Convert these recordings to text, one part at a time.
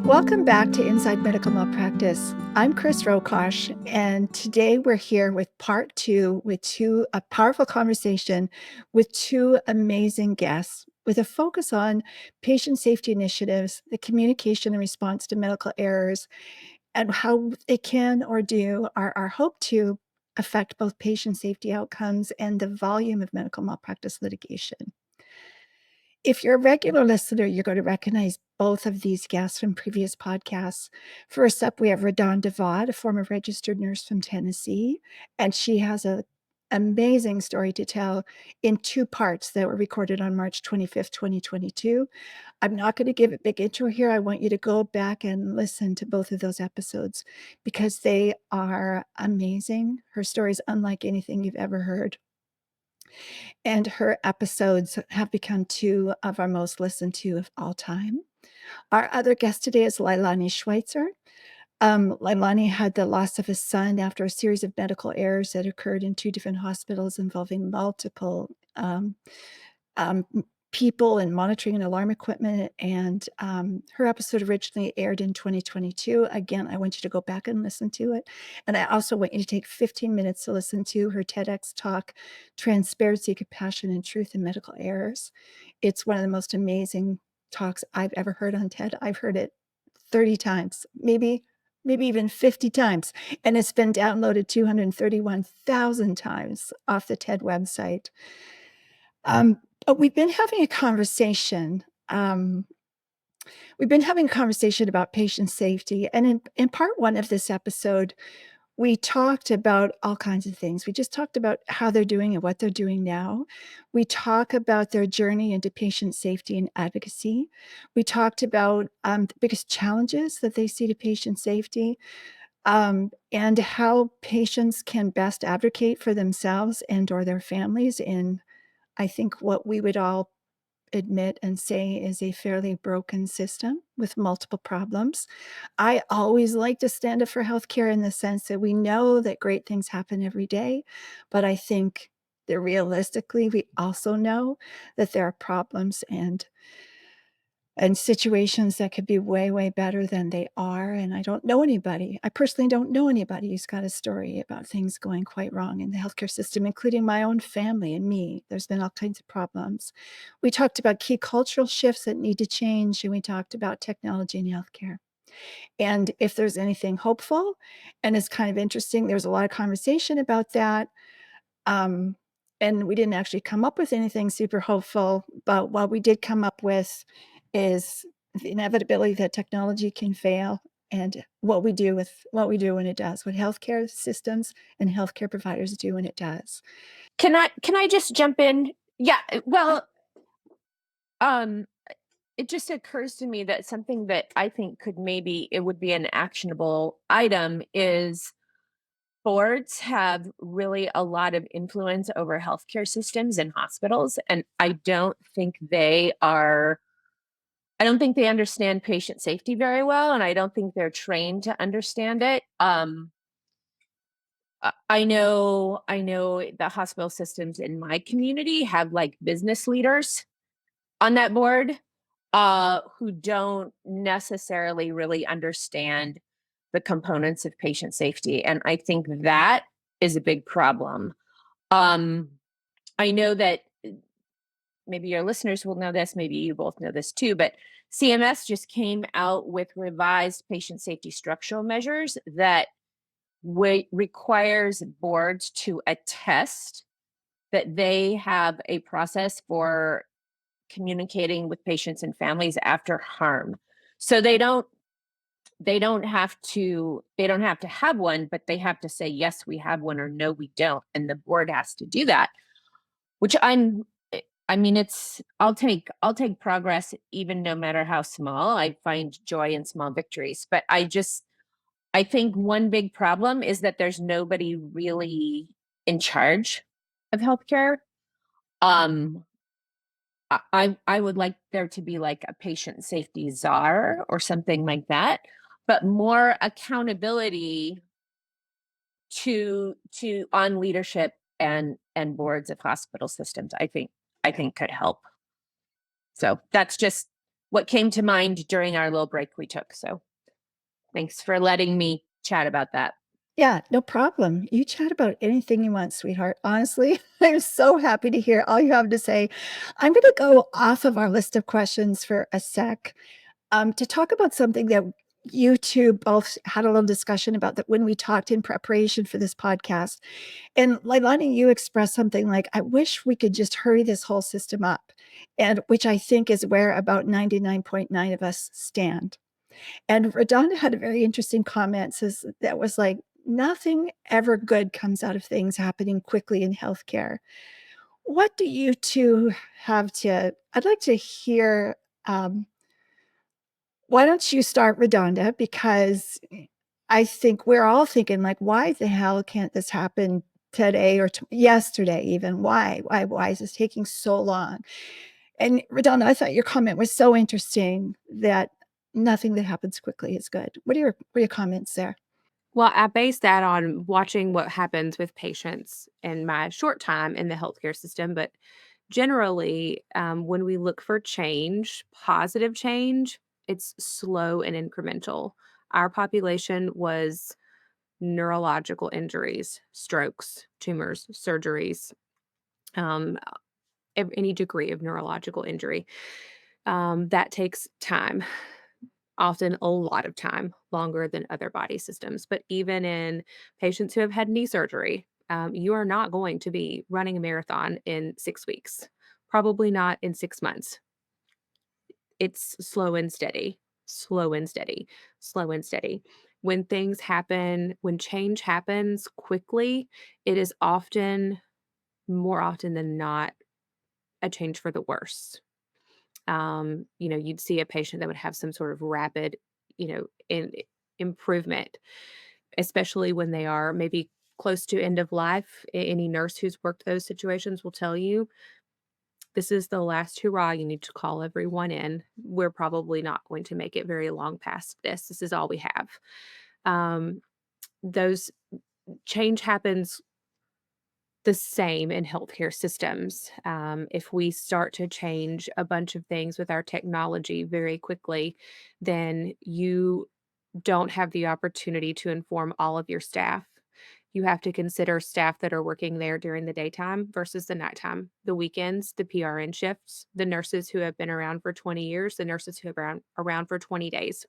Welcome back to Inside Medical Malpractice. I'm Chris Rokosh, and today we're here with part two with a powerful conversation with two amazing guests with a focus on patient safety initiatives, the communication and response to medical errors, and how it can or are hope to affect both patient safety outcomes and the volume of medical malpractice litigation. If you're a regular listener, you're going to recognize both of these guests from previous podcasts. First up, we have RaDonda Vaught, a former registered nurse from Tennessee, and she has an amazing story to tell in two parts that were recorded on March 25th, 2022. I'm not going to give a big intro here. I want you to go back and listen to both of those episodes because they are amazing. Her story is unlike anything you've ever heard. And her episodes have become two of our most listened to of all time. Our other guest today is Leilani Schweitzer. Leilani had the loss of a son after a series of medical errors that occurred in two different hospitals involving multiple um, people and monitoring and alarm equipment. And her episode originally aired in 2022. Again, I want you to go back and listen to it. And I also want you to take 15 minutes to listen to her TEDx talk, Transparency, Compassion, and Truth in Medical Errors. It's one of the most amazing talks I've ever heard on TED. I've heard it 30 times, maybe even 50 times. And it's been downloaded 231,000 times off the TED website. But we've been having a conversation. We've been having a conversation about patient safety. And in part one of this episode, we talked about all kinds of things. We just talked about how they're doing and what they're doing now. We talk about their journey into patient safety and advocacy. We talked about the biggest challenges that they see to patient safety, and how patients can best advocate for themselves and or their families in, I think, what we would all admit and say is a fairly broken system with multiple problems. I always like to stand up for healthcare in the sense that we know that great things happen every day, but I think that realistically, we also know that there are problems and situations that could be way, way better than they are. And I personally don't know anybody who's got a story about things going quite wrong in the healthcare system, including my own family and me. There's been all kinds of problems. We talked about key cultural shifts that need to change, and we talked about technology in healthcare. And if there's anything hopeful, and it's kind of interesting, there's a lot of conversation about that. Um, and we didn't actually come up with anything super hopeful, but what we did come up with is the inevitability that technology can fail and what we do when it does, what healthcare systems and healthcare providers do when it does. Can I just jump in? Yeah, well, um, it just occurs to me that something that I think it would be an actionable item is boards have really a lot of influence over healthcare systems and hospitals, and I don't think they understand patient safety very well, and I don't think they're trained to understand it. I know the hospital systems in my community have like business leaders on that board who don't necessarily really understand the components of patient safety. And I think that is a big problem. Um, I know that maybe your listeners will know this, maybe you both know this too, but CMS just came out with revised patient safety structural measures that requires boards to attest that they have a process for communicating with patients and families after harm. So they don't have to have one, but they have to say yes we have one or no we don't, and the board has to do that, which I mean it's I'll take progress even no matter how small. I find joy in small victories, but I think one big problem is that there's nobody really in charge of healthcare. um I would like there to be like a patient safety czar or something like that, but more accountability to on leadership and boards of hospital systems. I think could help. So that's just what came to mind during our little break we took. So thanks for letting me chat about that. Yeah, no problem. You chat about anything you want, sweetheart. Honestly, I'm so happy to hear all you have to say. I'm going to go off of our list of questions for a sec to talk about something that you two both had a little discussion about that when we talked in preparation for this podcast. And Leilani, you expressed something like, I wish we could just hurry this whole system up. And which I think is where about 99.9 of us stand. And RaDonda had a very interesting comment says that was like, nothing ever good comes out of things happening quickly in healthcare. What do you two have to? I'd like to hear. Why don't you start RaDonda? Because I think we're all thinking, like, why the hell can't this happen today or yesterday? Even why is this taking so long? And RaDonda, I thought your comment was so interesting that nothing that happens quickly is good. What are your comments there? Well, I base that on watching what happens with patients in my short time in the healthcare system. But generally, when we look for change, positive change, it's slow and incremental. Our population was neurological injuries, strokes, tumors, surgeries, um, any degree of neurological injury. That takes time, often a lot of time, longer than other body systems. But even in patients who have had knee surgery, you are not going to be running a marathon in 6 weeks, probably not in 6 months. It's slow and steady, slow and steady, slow and steady. When things happen, when change happens quickly, it is often, more often than not, a change for the worse. You'd see a patient that would have some sort of rapid, improvement, especially when they are maybe close to end of life. Any nurse who's worked those situations will tell you this is the last hurrah. You need to call everyone in. We're probably not going to make it very long past this. This is all we have. Those change happens the same in healthcare systems. If we start to change a bunch of things with our technology very quickly, then you don't have the opportunity to inform all of your staff. You have to consider staff that are working there during the daytime versus the nighttime, the weekends, the PRN shifts, the nurses who have been around for 20 years, the nurses who have been around for 20 days,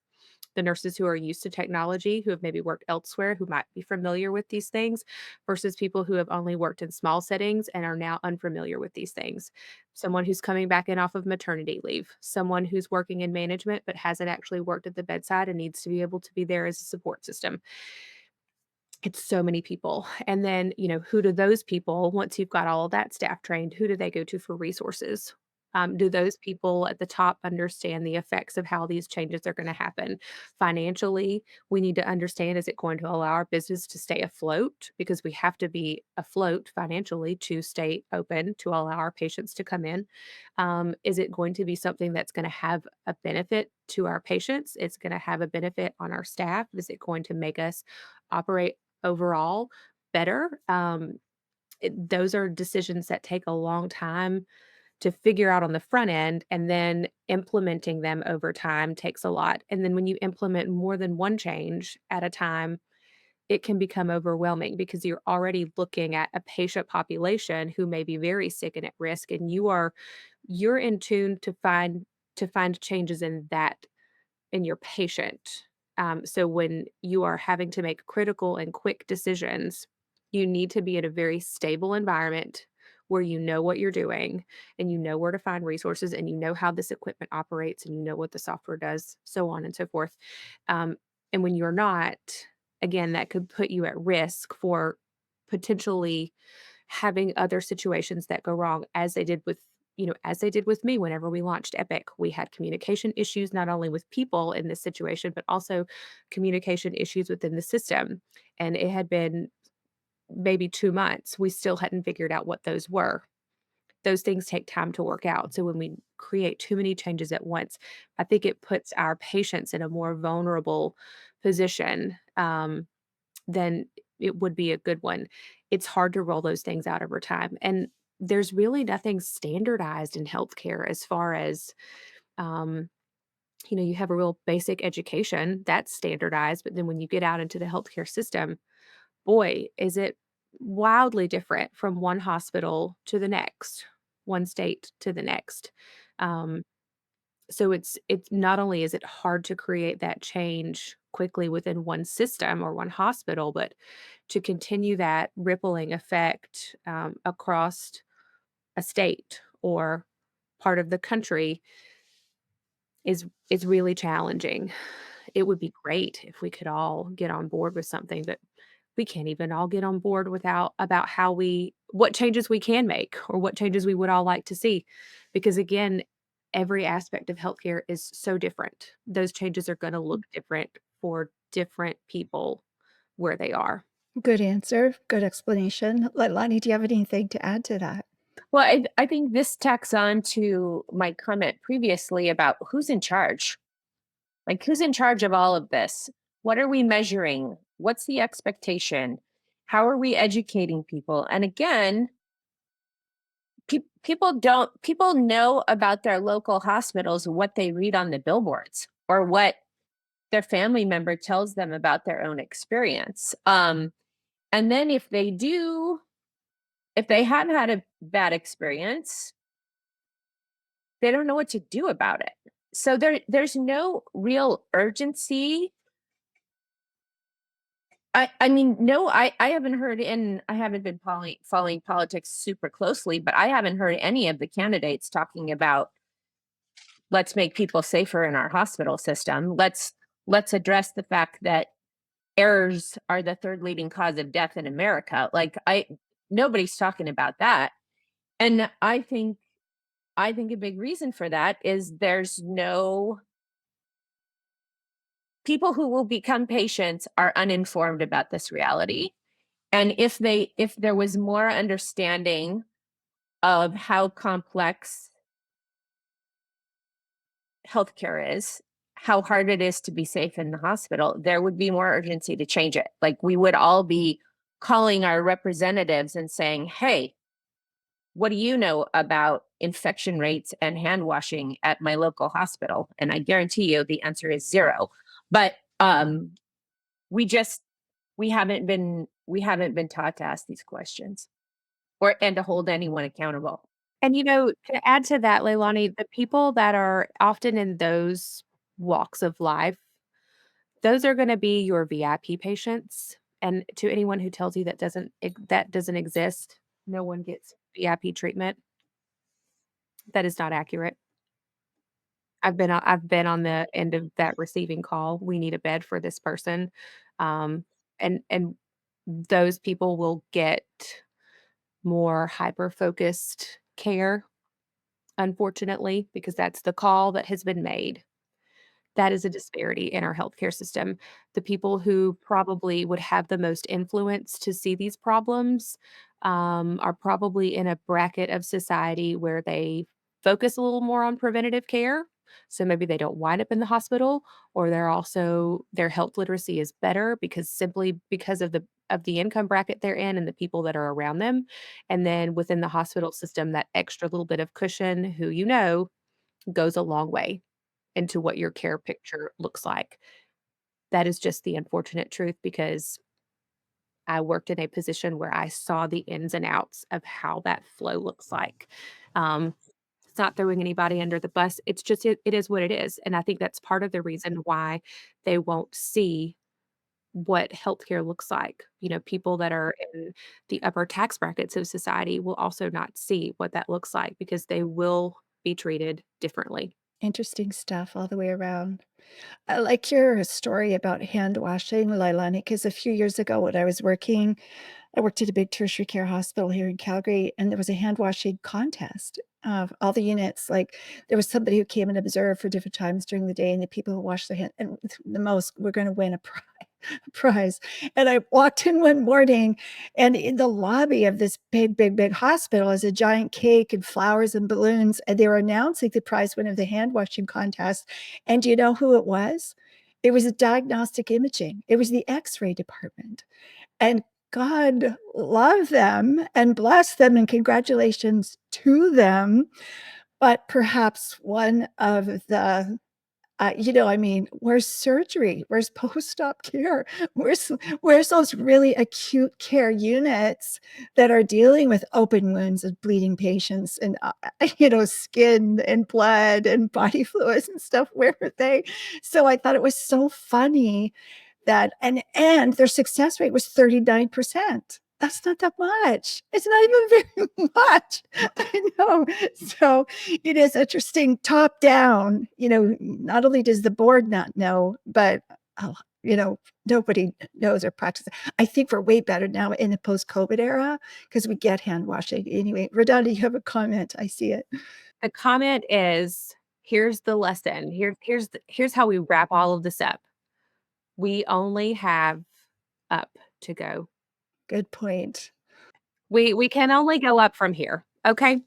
the nurses who are used to technology, who have maybe worked elsewhere, who might be familiar with these things, versus people who have only worked in small settings and are now unfamiliar with these things. Someone who's coming back in off of maternity leave, someone who's working in management but hasn't actually worked at the bedside and needs to be able to be there as a support system. It's so many people. And then, who do those people, once you've got all of that staff trained, who do they go to for resources? Do those people at the top understand the effects of how these changes are going to happen? Financially, we need to understand, is it going to allow our business to stay afloat? Because we have to be afloat financially to stay open, to allow our patients to come in. Is it going to be something that's going to have a benefit to our patients? It's going to have a benefit on our staff. Is it going to make us operate overall better? Those are decisions that take a long time to figure out on the front end, and then implementing them over time takes a lot. And then when you implement more than one change at a time, it can become overwhelming because you're already looking at a patient population who may be very sick and at risk, and you're in tune to find changes in that, in your patient. So when you are having to make critical and quick decisions, you need to be in a very stable environment where you know what you're doing and you know where to find resources and you know how this equipment operates and you know what the software does, so on and so forth. Um, and when you're not, again, that could put you at risk for potentially having other situations that go wrong, as they did with me whenever we launched Epic. We had communication issues not only with people in this situation, but also communication issues within the system. And it had been maybe 2 months. We still hadn't figured out what those were. Those things take time to work out. So when we create too many changes at once, I think it puts our patients in a more vulnerable position. Then it would be a good one. It's hard to roll those things out over time. And there's really nothing standardized in healthcare as far as, um, You have a real basic education that's standardized, but then when you get out into the healthcare system, boy, is it wildly different from one hospital to the next, one state to the next. Um, so it's not only is it hard to create that change quickly within one system or one hospital, but to continue that rippling effect across a state or part of the country is really challenging. It would be great if we could all get on board with something, but we can't even all get on board without about how we what changes we can make or what changes we would all like to see. Because again, every aspect of healthcare is so different. Those changes are going to look different for different people where they are. Good answer, good explanation. Leilani, do you have anything to add to that? Well, I think this tacks on to my comment previously about who's in charge. Like, who's in charge of all of this? What are we measuring? What's the expectation? How are we educating people? And again, people know about their local hospitals what they read on the billboards or what their family member tells them about their own experience. And then if they have had a bad experience, they don't know what to do about it. So there's no real urgency. I mean, no, I haven't heard I haven't been following politics super closely, but I haven't heard any of the candidates talking about let's make people safer in our hospital system. Let's address the fact that errors are the third leading cause of death in America. Nobody's talking about that. And I think a big reason for that is there's no people who will become patients are uninformed about this reality. And if there was more understanding of how complex healthcare is, how hard it is to be safe in the hospital, there would be more urgency to change it. Like, we would all be calling our representatives and saying, "Hey, what do you know about infection rates and hand washing at my local hospital?" And I guarantee you the answer is zero. But we just we haven't been taught to ask these questions and to hold anyone accountable. And, to add to that, Leilani, the people that are often in those walks of life, those are gonna be your VIP patients, and to anyone who tells you that doesn't exist, no one gets VIP treatment, that is not accurate. I've been on the end of that receiving call, "We need a bed for this person," and those people will get more hyper-focused care, unfortunately, because that's the call that has been made. That is a disparity in our healthcare system. The people who probably would have the most influence to see these problems, are probably in a bracket of society where they focus a little more on preventative care. So maybe they don't wind up in the hospital, or their health literacy is better simply because of the income bracket they're in and the people that are around them. And then within the hospital system, that extra little bit of cushion, who goes a long way into what your care picture looks like. That is just the unfortunate truth because I worked in a position where I saw the ins and outs of how that flow looks like. Um, it's not throwing anybody under the bus. It's just it is what it is. And I think that's part of the reason why they won't see what healthcare looks like. People that are in the upper tax brackets of society will also not see what that looks like because they will be treated differently. Interesting stuff all the way around. I like your story about hand washing, Leilani, because a few years ago when I worked at a big tertiary care hospital here in Calgary, and there was a hand washing contest of all the units. Like, there was somebody who came and observed for different times during the day, and the people who washed their hand and the most were gonna win a prize. And I walked in one morning, and in the lobby of this big, big, big hospital is a giant cake and flowers and balloons, and they were announcing the prize winner of the hand washing contest. And do you know who it was? It was a diagnostic imaging. It was the X-ray department. And God love them and bless them, and congratulations to them. But perhaps one of the I mean, where's surgery? Where's post-op care? Where's those really acute care units that are dealing with open wounds and bleeding patients and, skin and blood and body fluids and stuff? Where were they? So I thought it was so funny that and their success rate was 39%. That's not that much. It's not even very much. I know. So it is interesting top down, not only does the board not know, but, oh, nobody knows or practices. I think we're way better now in the post-COVID era because we get hand washing. Anyway, RaDonda, you have a comment. I see it. The comment is, here's the lesson. Here's how we wrap all of this up. We only have up to go. Good point. We can only go up from here. Okay.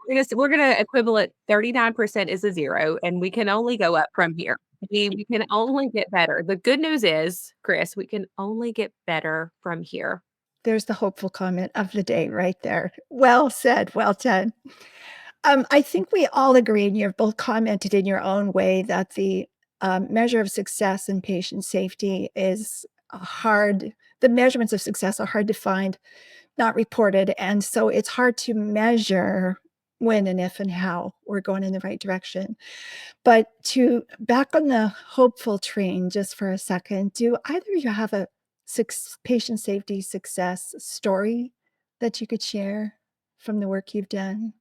We're gonna equivalent 39% is a 0, and we can only go up from here. We can only get better. The good news is, Chris, we can only get better from here. There's the hopeful comment of the day right there. Well said. Well done. I think we all agree, and you've both commented in your own way, that the measure of success in patient safety is hard. The measurements of success are hard to find, not reported. And so it's hard to measure when and if and how we're going in the right direction. But to back on the hopeful train just for a second, do either of you have a patient safety success story that you could share from the work you've done?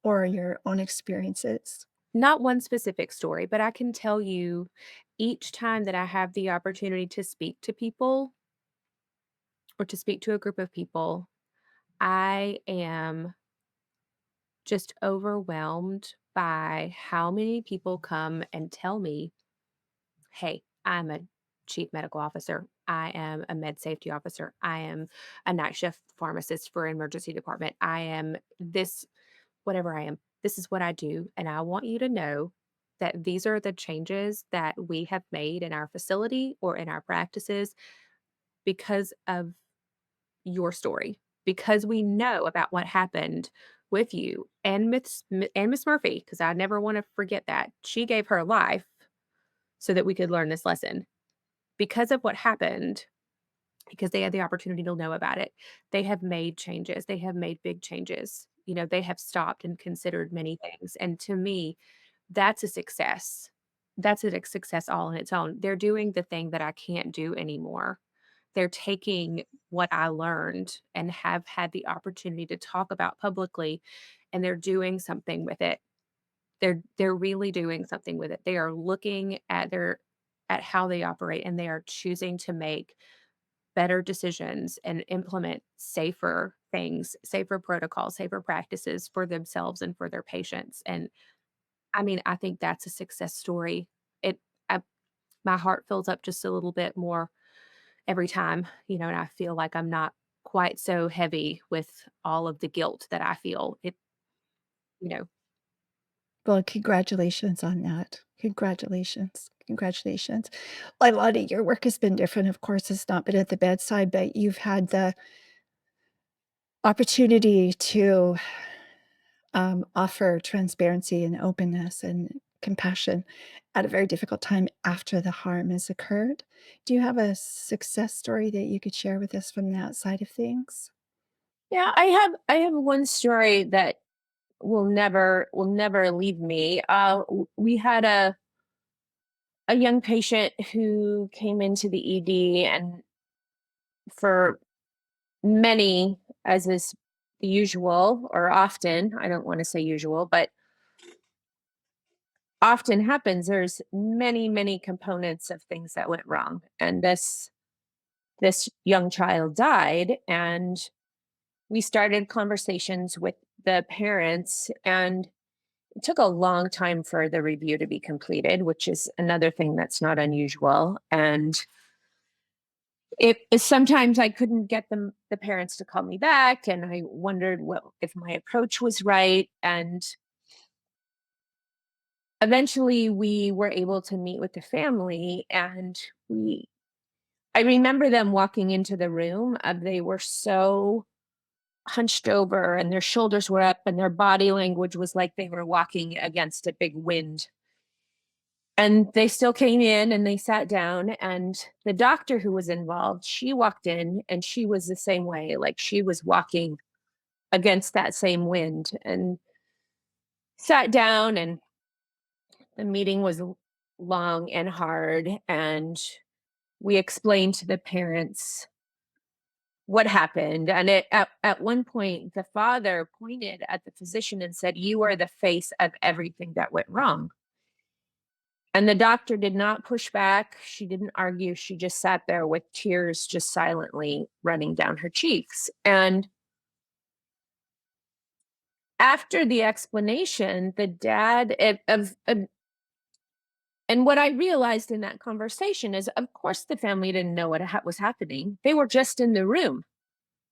Or your own experiences? Not one specific story, but I can tell you each time that I have the opportunity to speak to people or to speak to a group of people, I am just overwhelmed by how many people come and tell me, hey, I'm a chief medical officer. I am a med safety officer. I am a night shift pharmacist for emergency department. I am this, whatever I am. This is what I do. And I want you to know that these are the changes that we have made in our facility or in our practices because of your story, because we know about what happened with you and Miss Murphy, because I never want to forget that. She gave her life so that we could learn this lesson. Because of what happened, because they had the opportunity to know about it, they have made changes. They have made big changes. They have stopped and considered many things. And to me, that's a success. That's a success all on its own. They're doing the thing that I can't do anymore. They're taking what I learned and have had the opportunity to talk about publicly, and they're doing something with it. They're really doing something with it. They are looking at how they operate, and they are choosing to make better decisions and implement safer things, safer protocols, safer practices for themselves and for their patients. And I mean, I think that's a success story. It I, my heart fills up just a little bit more every time, and I feel like I'm not quite so heavy with all of the guilt that I feel. You know, Well, congratulations on that. Congratulations. Congratulations. Leilani, your work has been different. Of course, it's not been at the bedside, but you've had the opportunity to offer transparency and openness and compassion at a very difficult time after the harm has occurred. Do you have a success story that you could share with us from that side of things? Yeah, I have one story that will never leave me. We had a young patient who came into the ED, and for many, as is usual or often, I don't want to say usual, but often happens, there's many components of things that went wrong. And this young child died, and we started conversations with the parents, and it took a long time for the review to be completed, which is another thing that's not unusual. And sometimes I couldn't get the parents to call me back, and I wondered if my approach was right. And eventually we were able to meet with the family, and I remember them walking into the room. They were so hunched over, and their shoulders were up, and their body language was like they were walking against a big wind. And they still came in and they sat down, and the doctor who was involved, she walked in and she was the same way. Like she was walking against that same wind, and sat down, and the meeting was long and hard. And we explained to the parents what happened. And at one point, the father pointed at the physician and said, "You are the face of everything that went wrong." And the doctor did not push back. She didn't argue. She just sat there with tears just silently running down her cheeks. And after the explanation, the dad and what I realized in that conversation is, of course, the family didn't know what was happening. They were just in the room,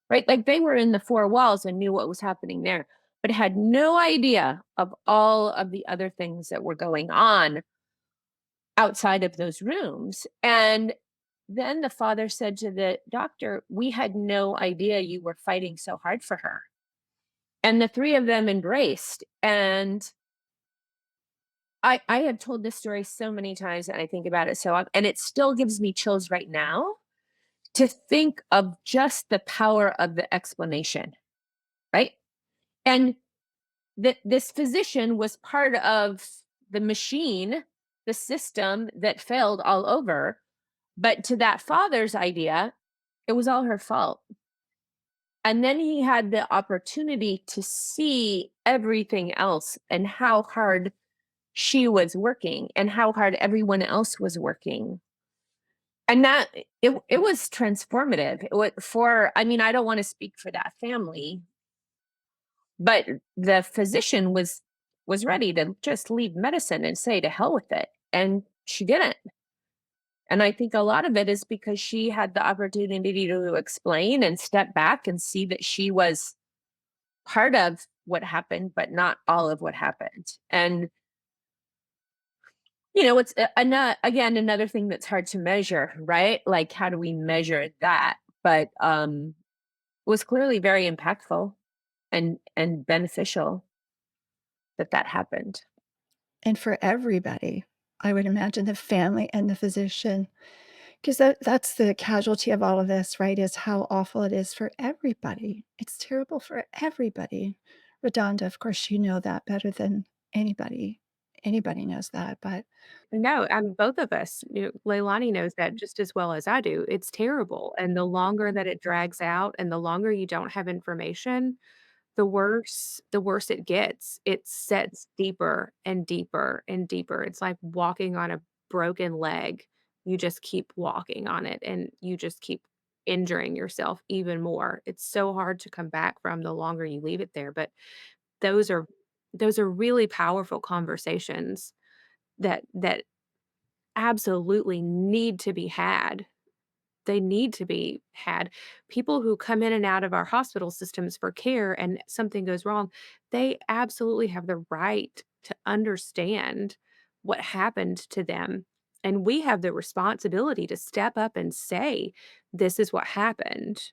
right? Like they were in the four walls and knew what was happening there, but had no idea of all of the other things that were going on outside of those rooms. And then the father said to the doctor, "We had no idea you were fighting so hard for her." And the three of them embraced. And I have told this story so many times, and I think about it so often, and it still gives me chills right now to think of just the power of the explanation, right? And that this physician was part of the machine, the system that failed all over. But to that father's idea, it was all her fault. And then he had the opportunity to see everything else and how hard she was working and how hard everyone else was working. And that it was transformative. It was for, I mean, I don't want to speak for that family, but the physician was ready to just leave medicine and say to hell with it. And she didn't. And I think a lot of it is because she had the opportunity to explain and step back and see that she was part of what happened, but not all of what happened. And, it's again, another thing that's hard to measure, right? Like, how do we measure that? But it was clearly very impactful and beneficial that happened. And for everybody, I would imagine the family and the physician, because that's the casualty of all of this, right? Is how awful it is for everybody. It's terrible for everybody. RaDonda, of course, you know that better than anybody. Anybody knows that, but No, both of us. Leilani knows that just as well as I do. It's terrible, and the longer that it drags out, and the longer you don't have information, the worse it gets. It sets deeper and deeper and deeper. It's like walking on a broken leg. You just keep walking on it, and you just keep injuring yourself even more. It's so hard to come back from the longer you leave it there. But those are those are really powerful conversations that absolutely need to be had. They need to be had. People who come in and out of our hospital systems for care and something goes wrong, they absolutely have the right to understand what happened to them. And we have the responsibility to step up and say, this is what happened.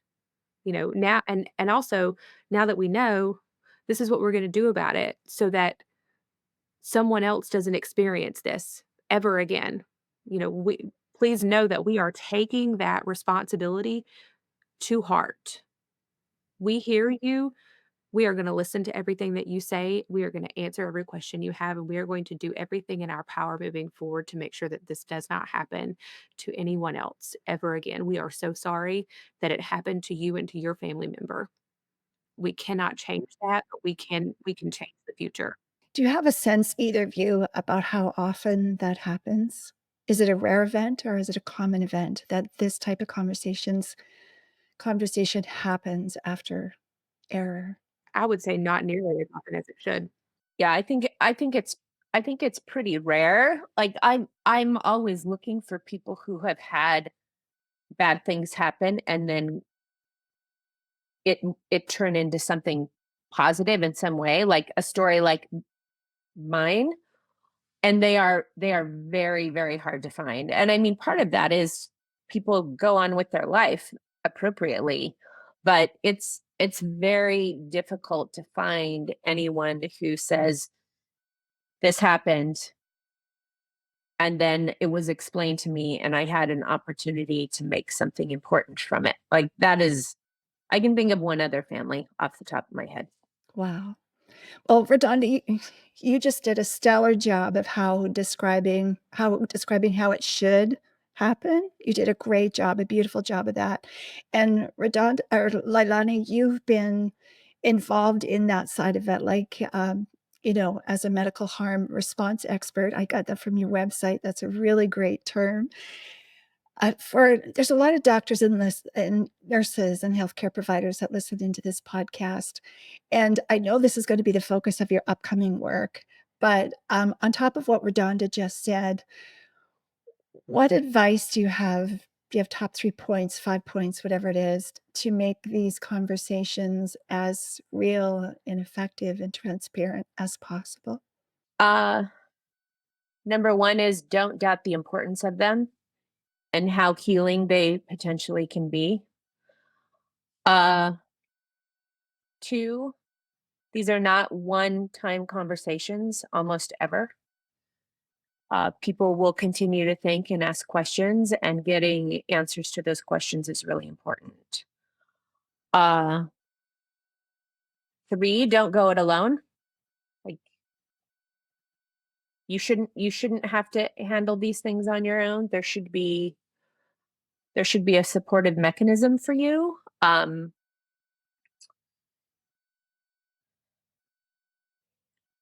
Now and also now that we know, this is what we're going to do about it so that someone else doesn't experience this ever again. We please know that we are taking that responsibility to heart. We hear you. We are going to listen to everything that you say. We are going to answer every question you have, and we are going to do everything in our power moving forward to make sure that this does not happen to anyone else ever again. We are so sorry that it happened to you and to your family member. We cannot change that, but we can change the future. do you have a sense, either of you, about how often that happens? Is it a rare event or is it a common event that this type of conversation happens after error? I would say not nearly as often as it should. Yeah, I think it's pretty rare. Like I'm always looking for people who have had bad things happen, and then it turned into something positive in some way, like a story like mine. And they are very, very hard to find. And I mean, part of that is people go on with their life appropriately, but it's very difficult to find anyone who says this happened And then it was explained to me, and I had an opportunity to make something important from it. Like, that is, I can think of one other family off the top of my head. Wow. Well, RaDonda, you just did a stellar job of describing how it should happen. You did a great job, a beautiful job of that. And RaDonda or Leilani, you've been involved in that side of it, like, as a medical harm response expert. I got that from your website. That's a really great term. There's a lot of doctors and nurses and healthcare providers that listen into this podcast, and I know this is going to be the focus of your upcoming work. But on top of what RaDonda just said, what advice do you have? Do you have top 3 points, 5 points, whatever it is, to make these conversations as real and effective and transparent as possible? Uh, Number one is don't doubt the importance of them and how healing they potentially can be. Uh, Two, these are not one-time conversations almost ever. People will continue to think and ask questions, and getting answers to those questions is really important. Uh, Three, don't go it alone. Like, you shouldn't have to handle these things on your own. There should be a supportive mechanism for you.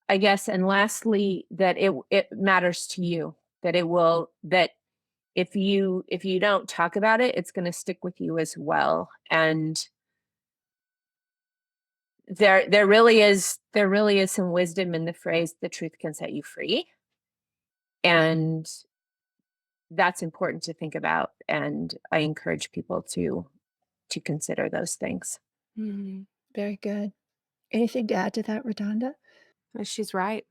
I guess, and lastly, that it matters to you, that if you don't talk about it, it's going to stick with you as well. And there really is some wisdom in the phrase, the truth can set you free. And that's important to think about. And I encourage people to consider those things. Mhm. Very good. Anything to add to that, RaDonda? She's right.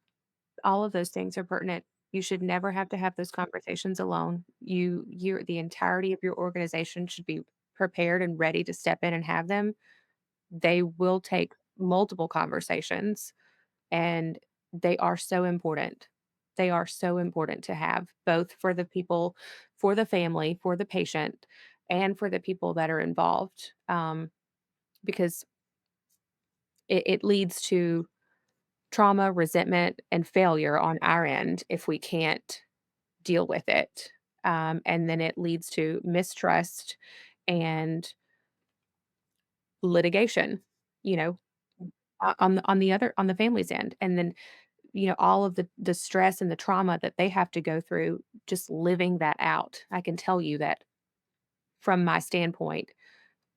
All of those things are pertinent. You should never have to have those conversations alone. The entirety of your organization should be prepared and ready to step in and have them. They will take multiple conversations, and they are so important. They are so important to have, both for the people, for the family, for the patient, and for the people that are involved, because it leads to trauma, resentment, and failure on our end if we can't deal with it. And then it leads to mistrust and litigation, you know, on the family's end. And then, all of the stress and the trauma that they have to go through just living that out. I can tell you that from my standpoint,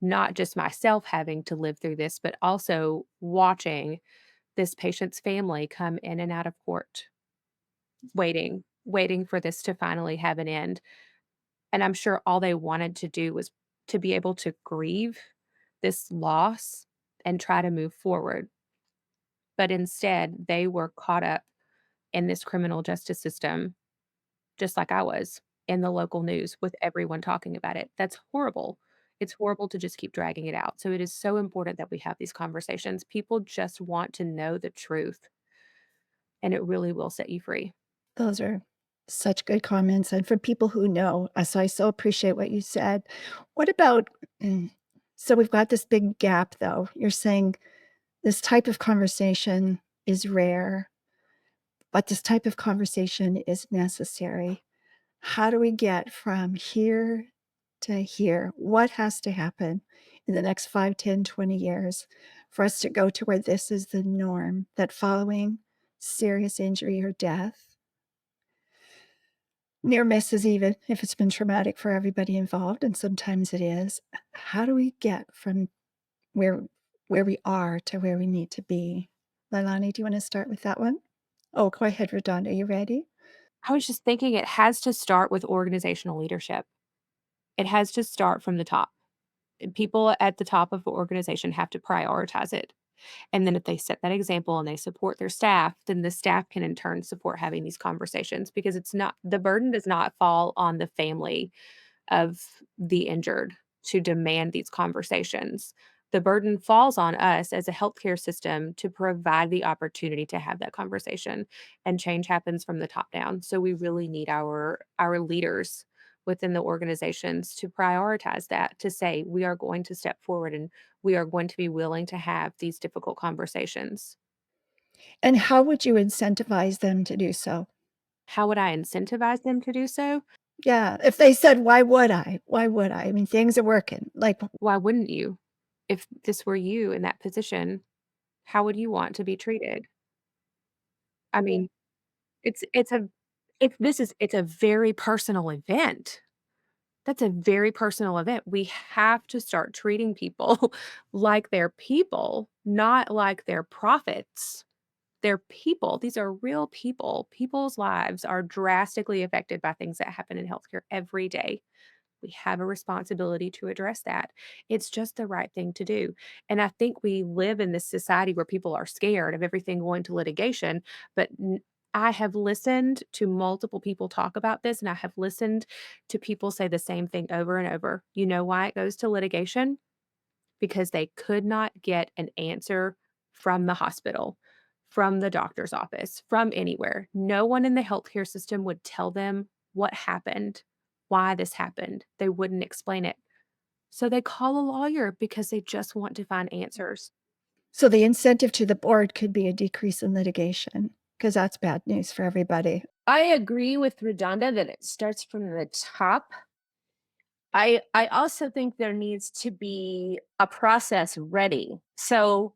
not just myself having to live through this, but also watching this patient's family come in and out of court, waiting for this to finally have an end. And I'm sure all they wanted to do was to be able to grieve this loss and try to move forward. But instead, they were caught up in this criminal justice system, just like I was in the local news with everyone talking about it. That's horrible. It's horrible to just keep dragging it out. So it is so important that we have these conversations. People just want to know the truth, and it really will set you free. Those are such good comments, and for people who know, so I so appreciate what you said. What about so we've got this big gap, though. You're saying this type of conversation is rare, but this type of conversation is necessary. How do we get from here to here? What has to happen in the next 5, 10, 20 years for us to go to where this is the norm, that following serious injury or death, near misses even, if it's been traumatic for everybody involved, and sometimes it is. How do we get from where we are to where we need to be? Leilani, do you wanna start with that one? Oh, go ahead, RaDonda, are you ready? I was just thinking it has to start with organizational leadership. It has to start from the top. People at the top of the organization have to prioritize it. And then if they set that example and they support their staff, then the staff can in turn support having these conversations, because it's not, the burden does not fall on the family of the injured to demand these conversations. The burden falls on us as a healthcare system to provide the opportunity to have that conversation, and change happens from the top down. So we really need our leaders within the organizations to prioritize that, to say we are going to step forward and we are going to be willing to have these difficult conversations. And how would you incentivize them to do so? How would I incentivize them to do so? Yeah, if they said, "Why would I? Why would I? I mean, things are working." Like, Why wouldn't you? If this were you in that position, how would you want to be treated? I mean, it's a if this is it's a very personal event. That's a very personal event. We have to start treating people like they're people, not like they're profits. They're people. These are real people. People's lives are drastically affected by things that happen in healthcare every day. We have a responsibility to address that. It's just the right thing to do. And I think we live in this society where people are scared of everything going to litigation, but I have listened to multiple people talk about this, and I have listened to people say the same thing over and over. You know why it goes to litigation? Because they could not get an answer from the hospital, from the doctor's office, from anywhere. No one in the healthcare system would tell them what happened, why this happened. They wouldn't explain it. So they call a lawyer because they just want to find answers. so the incentive to the board could be a decrease in litigation, because that's bad news for everybody. I agree with RaDonda that it starts from the top. I also think there needs to be a process ready. So,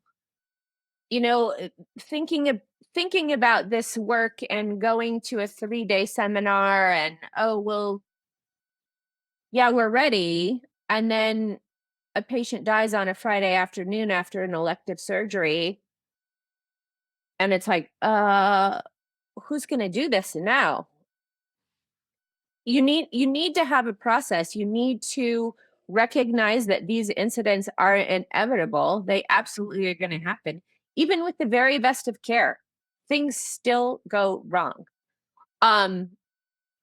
you know, thinking about this work and going to a 3-day seminar and, oh, well, yeah, we're ready. And then a patient dies on a Friday afternoon after an elective surgery. And it's like, who's going to do this now? You need to have a process. You need to recognize that these incidents are inevitable. They absolutely are going to happen. Even with the very best of care, things still go wrong. Um,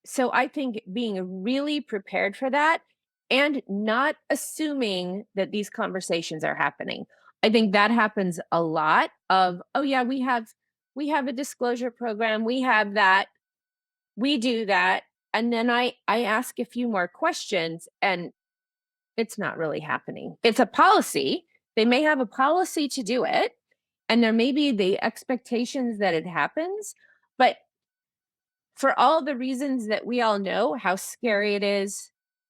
so I think being really prepared for that and not assuming that these conversations are happening. I think that happens a lot of, oh yeah, we have a disclosure program, we have that, we do that. And then I ask a few more questions and it's not really happening. It's a policy. They may have a policy to do it, and there may be the expectations that it happens, but for all the reasons that we all know, how scary it is,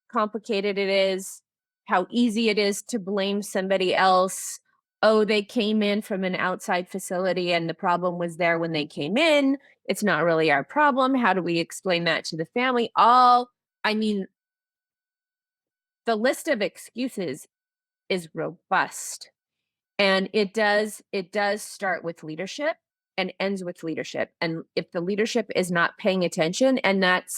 complicated it is, how easy it is to blame somebody else. Oh, they came in from an outside facility and the problem was there when they came in. It's not really our problem. How do we explain that to the family? I mean, the list of excuses is robust. And it does start with leadership and ends with leadership. And if the leadership is not paying attention, and that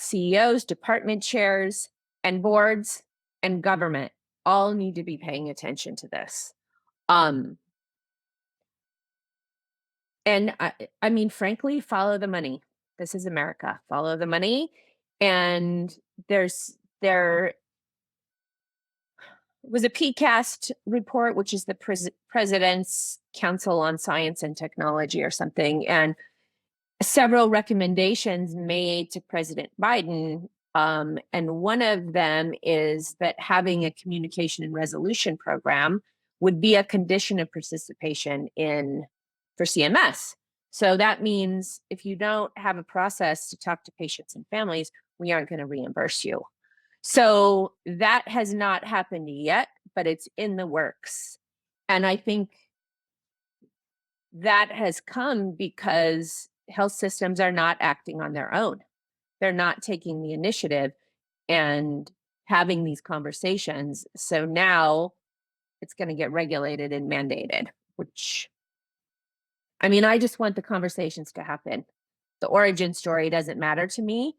CEOs, department chairs, and boards and government all need to be paying attention to this. Um, and I mean, frankly, follow the money. This is America. Follow the money. And there was a PCAST report, which is the President's Council on Science and Technology or something, and several recommendations made to President Biden. And one of them is that having a communication and resolution program would be a condition of participation for CMS. So that means if you don't have a process to talk to patients and families, we aren't going to reimburse you. So that has not happened yet, but it's in the works. And I think that has come because health systems are not acting on their own. They're not taking the initiative and having these conversations. So now it's going to get regulated and mandated, which, I mean, I just want the conversations to happen. The origin story doesn't matter to me.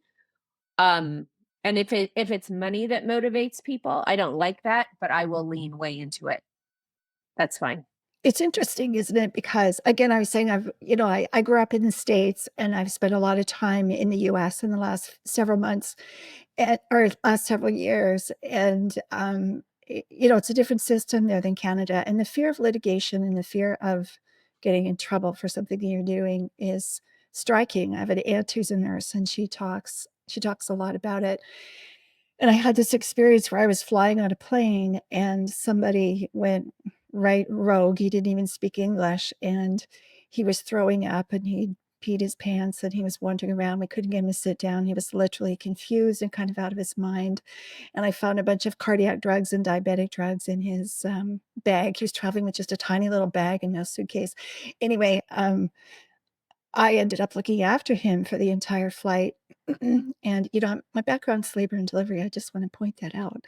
Um, and if it's money that motivates people, I don't like that, but I will lean way into it. That's fine. It's interesting, isn't it? Because again, I was saying I grew up in the States and I've spent a lot of time in the US in the last several months or last several years. And it's a different system there than Canada, and the fear of litigation and the fear of getting in trouble for something that you're doing is striking. I have an aunt who's a nurse, and she talks a lot about it. And I had this experience where I was flying on a plane and somebody went right rogue. He didn't even speak English, and he was throwing up and he peed his pants and he was wandering around. We couldn't get him to sit down. He was literally confused and kind of out of his mind. And I found a bunch of cardiac drugs and diabetic drugs in his bag. He was traveling with just a tiny little bag and no suitcase. Anyway, I ended up looking after him for the entire flight. And, my background's labor and delivery. I just want to point that out.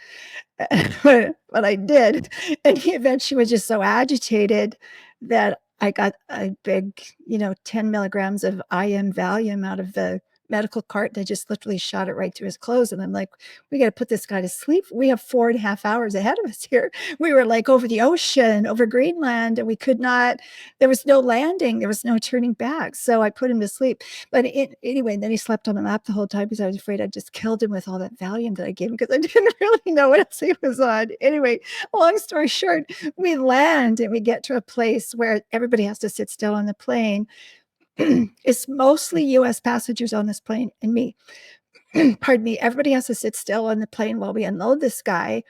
But I did. And he eventually was just so agitated that I got a big, 10 milligrams of IM Valium out of the medical cart. And I just literally shot it right through his clothes. And I'm like, we got to put this guy to sleep. We have 4.5 hours ahead of us here. We were like over the ocean, over Greenland, and we could not, there was no landing. There was no turning back. So I put him to sleep. But anyway, then he slept on my lap the whole time because I was afraid I just killed him with all that Valium that I gave him because I didn't really know what else he was on. Anyway, long story short, we land and we get to a place where everybody has to sit still on the plane. It's mostly US passengers on this plane and me. Pardon me. Everybody has to sit still on the plane while we unload this guy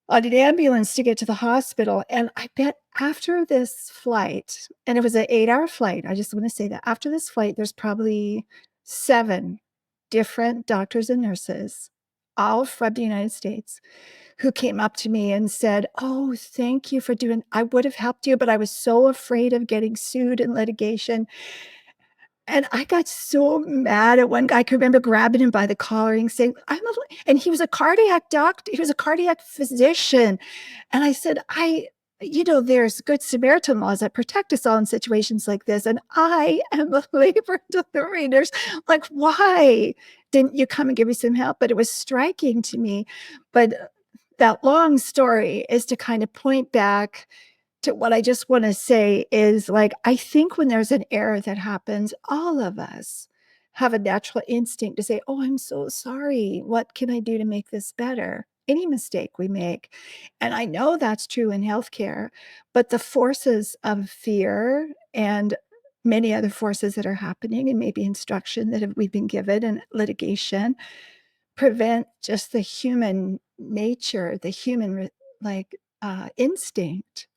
on an ambulance to get to the hospital. And I bet after this flight, and it was an 8-hour flight, I just want to say that after this flight, there's probably 7 different doctors and nurses, all from the United States, who came up to me and said, "Oh, thank you for doing, I would have helped you, but I was so afraid of getting sued in litigation." And I got so mad at one guy. I can remember grabbing him by the collar and saying, and he was a cardiac doctor, he was a cardiac physician. And I said, there's Good Samaritan laws that protect us all in situations like this. And I am a labor and delivery nurse. Like, why didn't you come and give me some help? But it was striking to me. But that long story is to kind of point back to what I just want to say is, like, I think when there's an error that happens, all of us have a natural instinct to say, "Oh, I'm so sorry. What can I do to make this better?" Any mistake we make. And I know that's true in healthcare, but the forces of fear and many other forces that are happening and maybe instruction that we've been given in litigation prevent just the human nature, the human instinct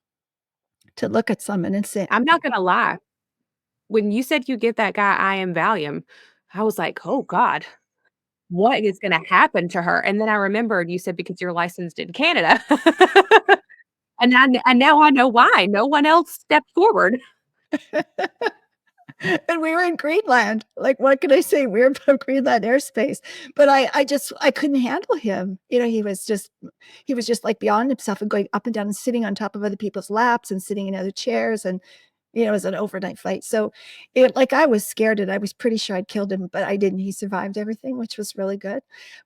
to look at someone and say, I'm not gonna lie. When you said you give that guy IM Valium, I was like, "Oh god, what is gonna happen to her?" And then I remembered you said because you're licensed in Canada. And now I know why. No one else stepped forward. and we were in Greenland. Like, what can I say? We were above Greenland airspace. But I couldn't handle him. He was just like beyond himself and going up and down and sitting on top of other people's laps and sitting in other chairs. And it was an overnight flight. So I was scared and I was pretty sure I'd killed him, but I didn't. He survived everything, which was really good.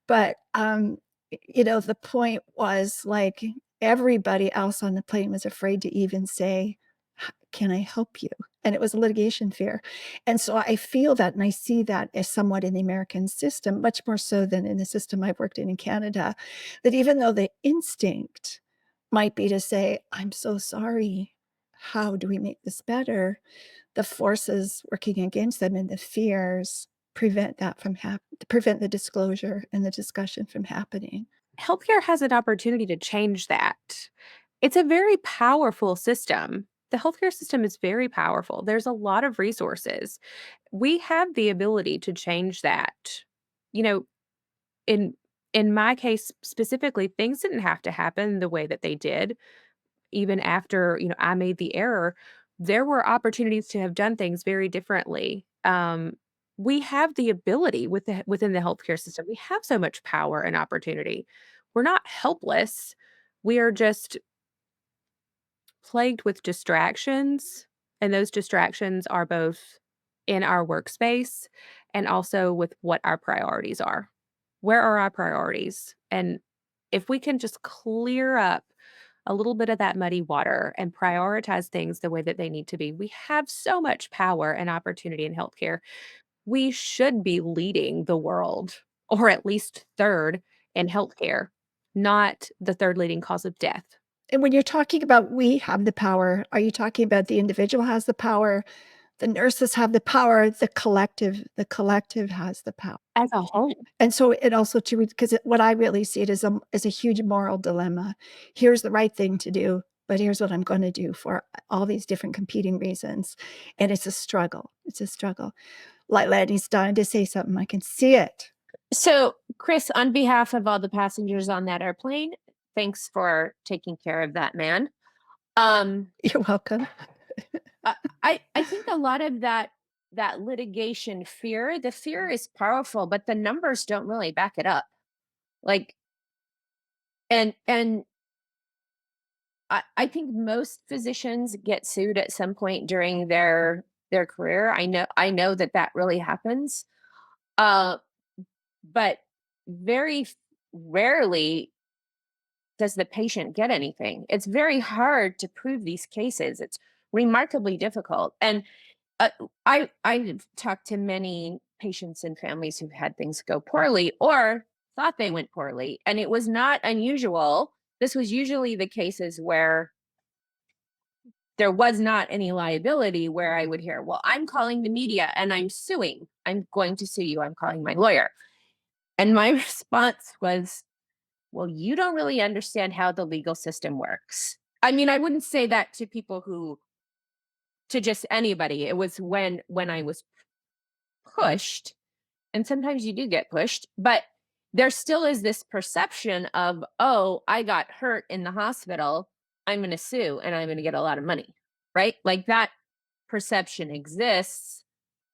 But the point was, like, everybody else on the plane was afraid to even say, "Can I help you?" And it was a litigation fear. And so I feel that and I see that as somewhat in the American system, much more so than in the system I've worked in Canada, that even though the instinct might be to say, "I'm so sorry. How do we make this better?" The forces working against them and the fears prevent the disclosure and the discussion from happening. Healthcare has an opportunity to change that. It's a very powerful system. The healthcare system is very powerful. There's a lot of resources. We have the ability to change that. You know, in in my case specifically, things didn't have to happen the way that they did. Even after, I made the error, there were opportunities to have done things very differently. We have the ability within the healthcare system. We have so much power and opportunity. We're not helpless. We are just plagued with distractions, and those distractions are both in our workspace and also with what our priorities are. Where are our priorities? And if we can just clear up a little bit of that muddy water and prioritize things the way that they need to be, we have so much power and opportunity in healthcare. We should be leading the world, or at least third in healthcare. not the third leading cause of death. And when you're talking about we have the power, are you talking about the individual has the power, the nurses have the power, the collective has the power? As a whole. And so it also because what I really see it as a huge moral dilemma. Here's the right thing to do, but here's what I'm gonna do for all these different competing reasons, and it's a struggle. It's a struggle. Leilani's dying to say something. I can see it. So, Chris, on behalf of all the passengers on that airplane, thanks for taking care of that man. You're welcome. I think a lot of that litigation fear, the fear is powerful, but the numbers don't really back it up. Like, and I think most physicians get sued at some point during their career. I know that really happens. Uh, but very rarely does the patient get anything. It's very hard to prove these cases. It's remarkably difficult. And I've talked to many patients and families who've had things go poorly or thought they went poorly, and it was not unusual. This was usually the cases where there was not any liability, where I would hear, well, I'm calling the media and I'm suing. I'm going to sue you. I'm calling my lawyer. And my response was, well, you don't really understand how the legal system works. I mean, I wouldn't say that to to just anybody. It was when I was pushed, and sometimes you do get pushed, but there still is this perception of, oh, I got hurt in the hospital, I'm going to sue and I'm going to get a lot of money, right? Like that perception exists,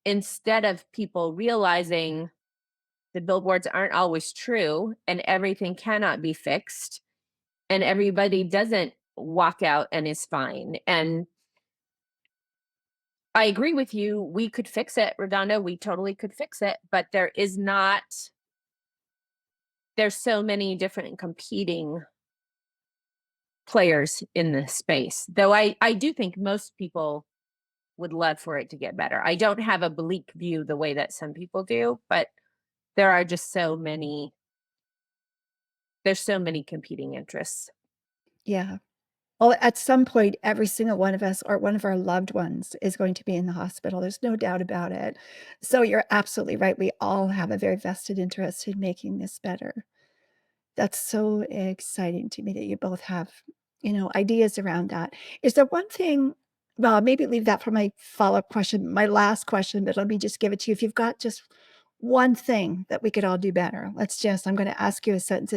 instead of people realizing the billboards aren't always true and everything cannot be fixed and everybody doesn't walk out and is fine. And I agree with you. We could fix it, RaDonda. We totally could fix it, but there's so many different competing players in this space. Though I do think most people would love for it to get better. I don't have a bleak view the way that some people do, but there are just there's so many competing interests. Yeah. Well, at some point, every single one of us or one of our loved ones is going to be in the hospital. There's no doubt about it. So you're absolutely right. We all have a very vested interest in making this better. That's so exciting to me that you both have, ideas around that. Is there one thing, well, maybe leave that for my follow-up question, my last question, but let me just give it to you. If you've got just one thing that we could all do better, I'm going to ask you a sentence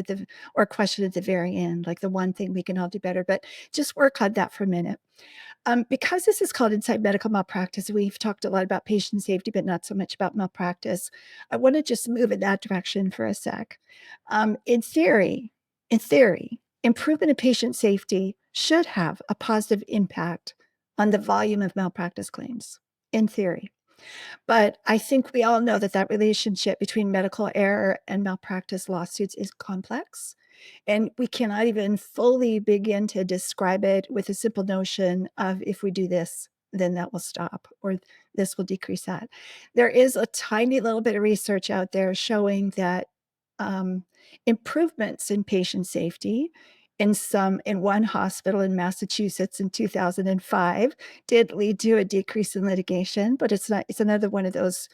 or a question at the very end, like the one thing we can all do better, but just work on that for a minute. Because this is called Inside Medical Malpractice, we've talked a lot about patient safety, but not so much about malpractice. I want to just move in that direction for a sec. In theory, improvement in patient safety should have a positive impact on the volume of malpractice claims, in theory. But I think we all know that that relationship between medical error and malpractice lawsuits is complex. And we cannot even fully begin to describe it with a simple notion of if we do this, then that will stop, or this will decrease that. There is a tiny little bit of research out there showing that improvements in patient safety in one hospital in Massachusetts in 2005 did lead to a decrease in litigation, but it's another one of those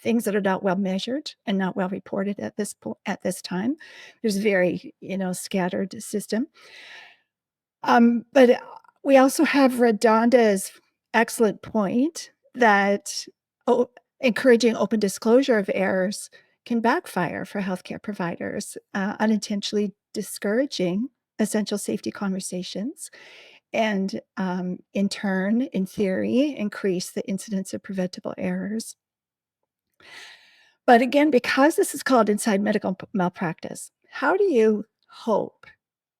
things that are not well measured and not well reported at this time. There's very, scattered system. But we also have RaDonda's excellent point that encouraging open disclosure of errors can backfire for healthcare providers, unintentionally discouraging essential safety conversations and, in turn, in theory, increase the incidence of preventable errors. But again, because this is called Inside Medical Malpractice, how do you hope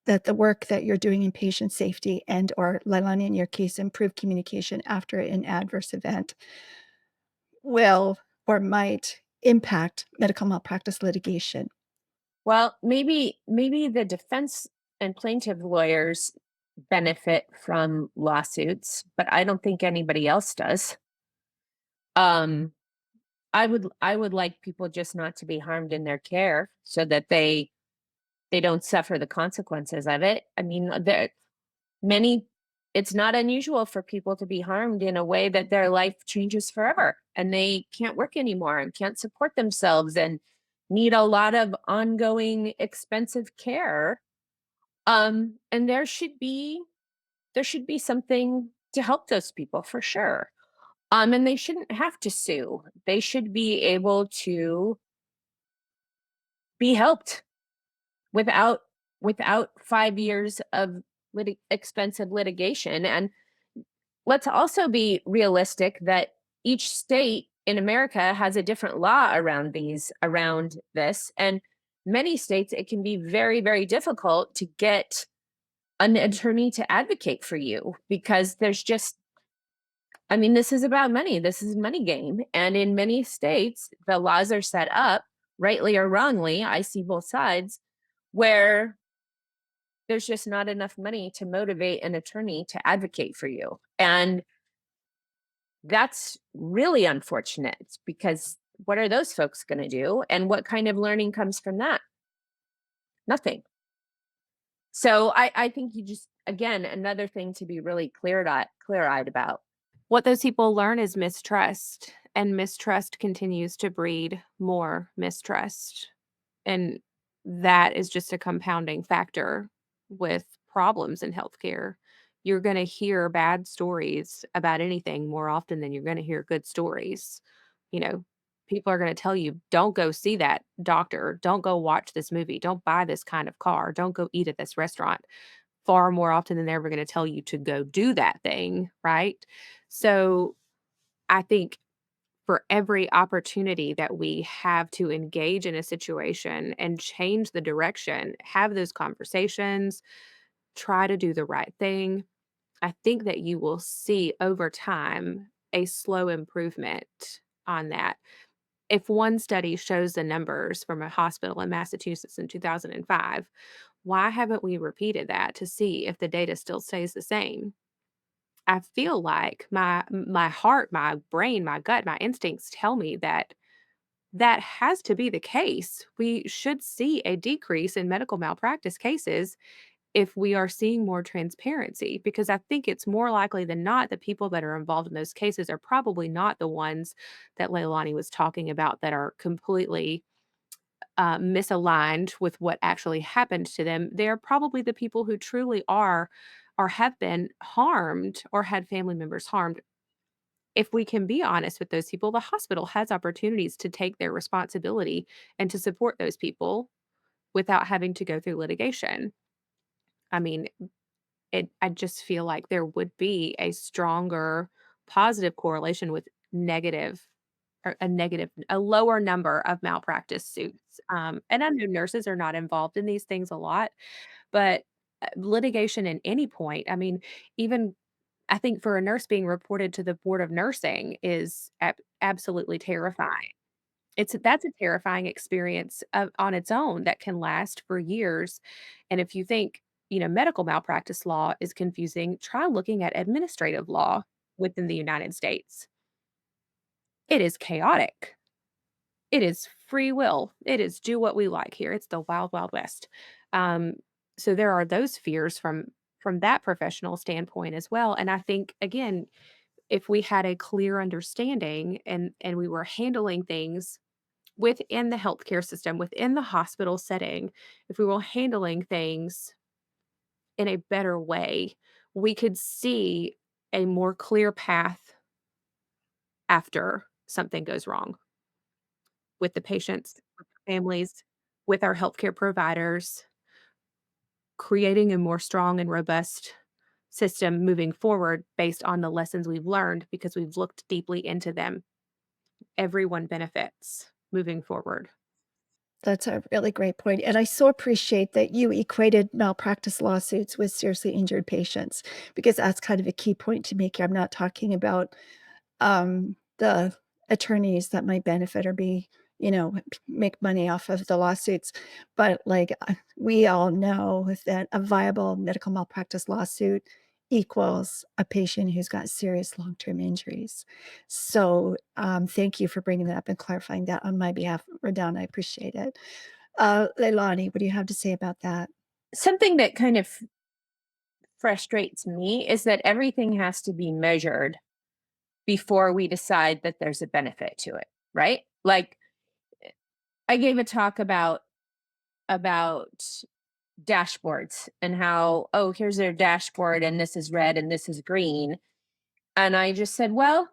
that the work that you're doing in patient safety and or Leilani, in your case, improved communication after an adverse event will or might impact medical malpractice litigation? Well, maybe the defense and plaintiff lawyers benefit from lawsuits, but I don't think anybody else does. Um, I would like people just not to be harmed in their care, so that they they don't suffer the consequences of it. I mean, there many it's not unusual for people to be harmed in a way that their life changes forever and they can't work anymore and can't support themselves and need a lot of ongoing expensive care. And there should be something to help those people for sure. And they shouldn't have to sue. They should be able to be helped without without 5 years of expensive litigation. And let's also be realistic that each state in America has a different law around this, and many states it can be very, very difficult to get an attorney to advocate for you because there's just I mean, this is about money. This is a money game. And in many states, the laws are set up, rightly or wrongly, I see both sides, where there's just not enough money to motivate an attorney to advocate for you. And that's really unfortunate because what are those folks going to do? And what kind of learning comes from that? Nothing. So I think you just, again, another thing to be really clear-eyed about. What those people learn is mistrust, and mistrust continues to breed more mistrust. And that is just a compounding factor with problems in healthcare. You're going to hear bad stories about anything more often than you're going to hear good stories. You know, people are going to tell you, don't go see that doctor, don't go watch this movie, don't buy this kind of car, don't go eat at this restaurant, far more often than they're ever going to tell you to go do that thing. Right. So I think for every opportunity that we have to engage in a situation and change the direction, have those conversations, try to do the right thing, I think that you will see over time a slow improvement on that. If one study shows the numbers from a hospital in Massachusetts in 2005, why haven't we repeated that to see if the data still stays the same? I feel like my heart, my brain, my gut, my instincts tell me that that has to be the case. We should see a decrease in medical malpractice cases if we are seeing more transparency, because I think it's more likely than not that people that are involved in those cases are probably not the ones that Leilani was talking about that are completely misaligned with what actually happened to them. They're probably the people who truly are or have been harmed or had family members harmed. If we can be honest with those people, the hospital has opportunities to take their responsibility and to support those people without having to go through litigation. I mean, I just feel like there would be a stronger positive correlation with negative or a lower number of malpractice suits. And I know nurses are not involved in these things a lot, but litigation in any point, I mean, even I think for a nurse being reported to the board of nursing is absolutely terrifying. That's a terrifying experience on its own that can last for years. And if you think, medical malpractice law is confusing, try looking at administrative law within the United States. It is chaotic. It is free will. It is do what we like here. It's the wild, wild west. Um, so there are those fears from that professional standpoint as well. And I think again, if we had a clear understanding and we were handling things within the healthcare system, within the hospital setting, if we were handling things in a better way, we could see a more clear path after something goes wrong with the patients, with the families, with our healthcare providers, creating a more strong and robust system moving forward based on the lessons we've learned because we've looked deeply into them. Everyone benefits moving forward. That's a really great point, and I so appreciate that you equated malpractice lawsuits with seriously injured patients, because that's kind of a key point to make here. I'm not talking about, the attorneys that might benefit or be, make money off of the lawsuits, but, like, we all know that a viable medical malpractice lawsuit equals a patient who's got serious long-term injuries. So, thank you for bringing that up and clarifying that on my behalf, RaDonda, I appreciate it. Leilani, what do you have to say about that? Something that kind of frustrates me is that everything has to be measured before we decide that there's a benefit to it, right? Like I gave a talk about dashboards and how, oh, here's their dashboard and this is red and this is green. And I just said, well,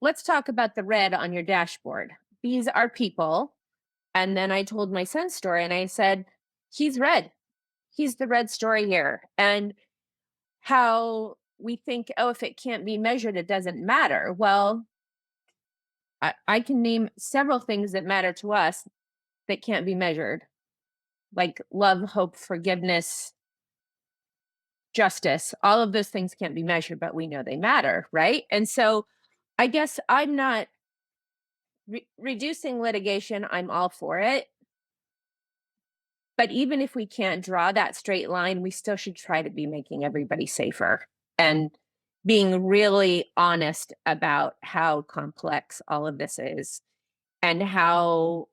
let's talk about the red on your dashboard. These are people. And then I told my son's story and I said, he's red. He's the red story here. And how we think, oh, if it can't be measured, it doesn't matter. Well, I can name several things that matter to us that can't be measured, like love, hope, forgiveness, justice. All of those things can't be measured, but we know they matter, right? And so I guess I'm not reducing litigation. I'm all for it. But even if we can't draw that straight line, we still should try to be making everybody safer and being really honest about how complex all of this is and how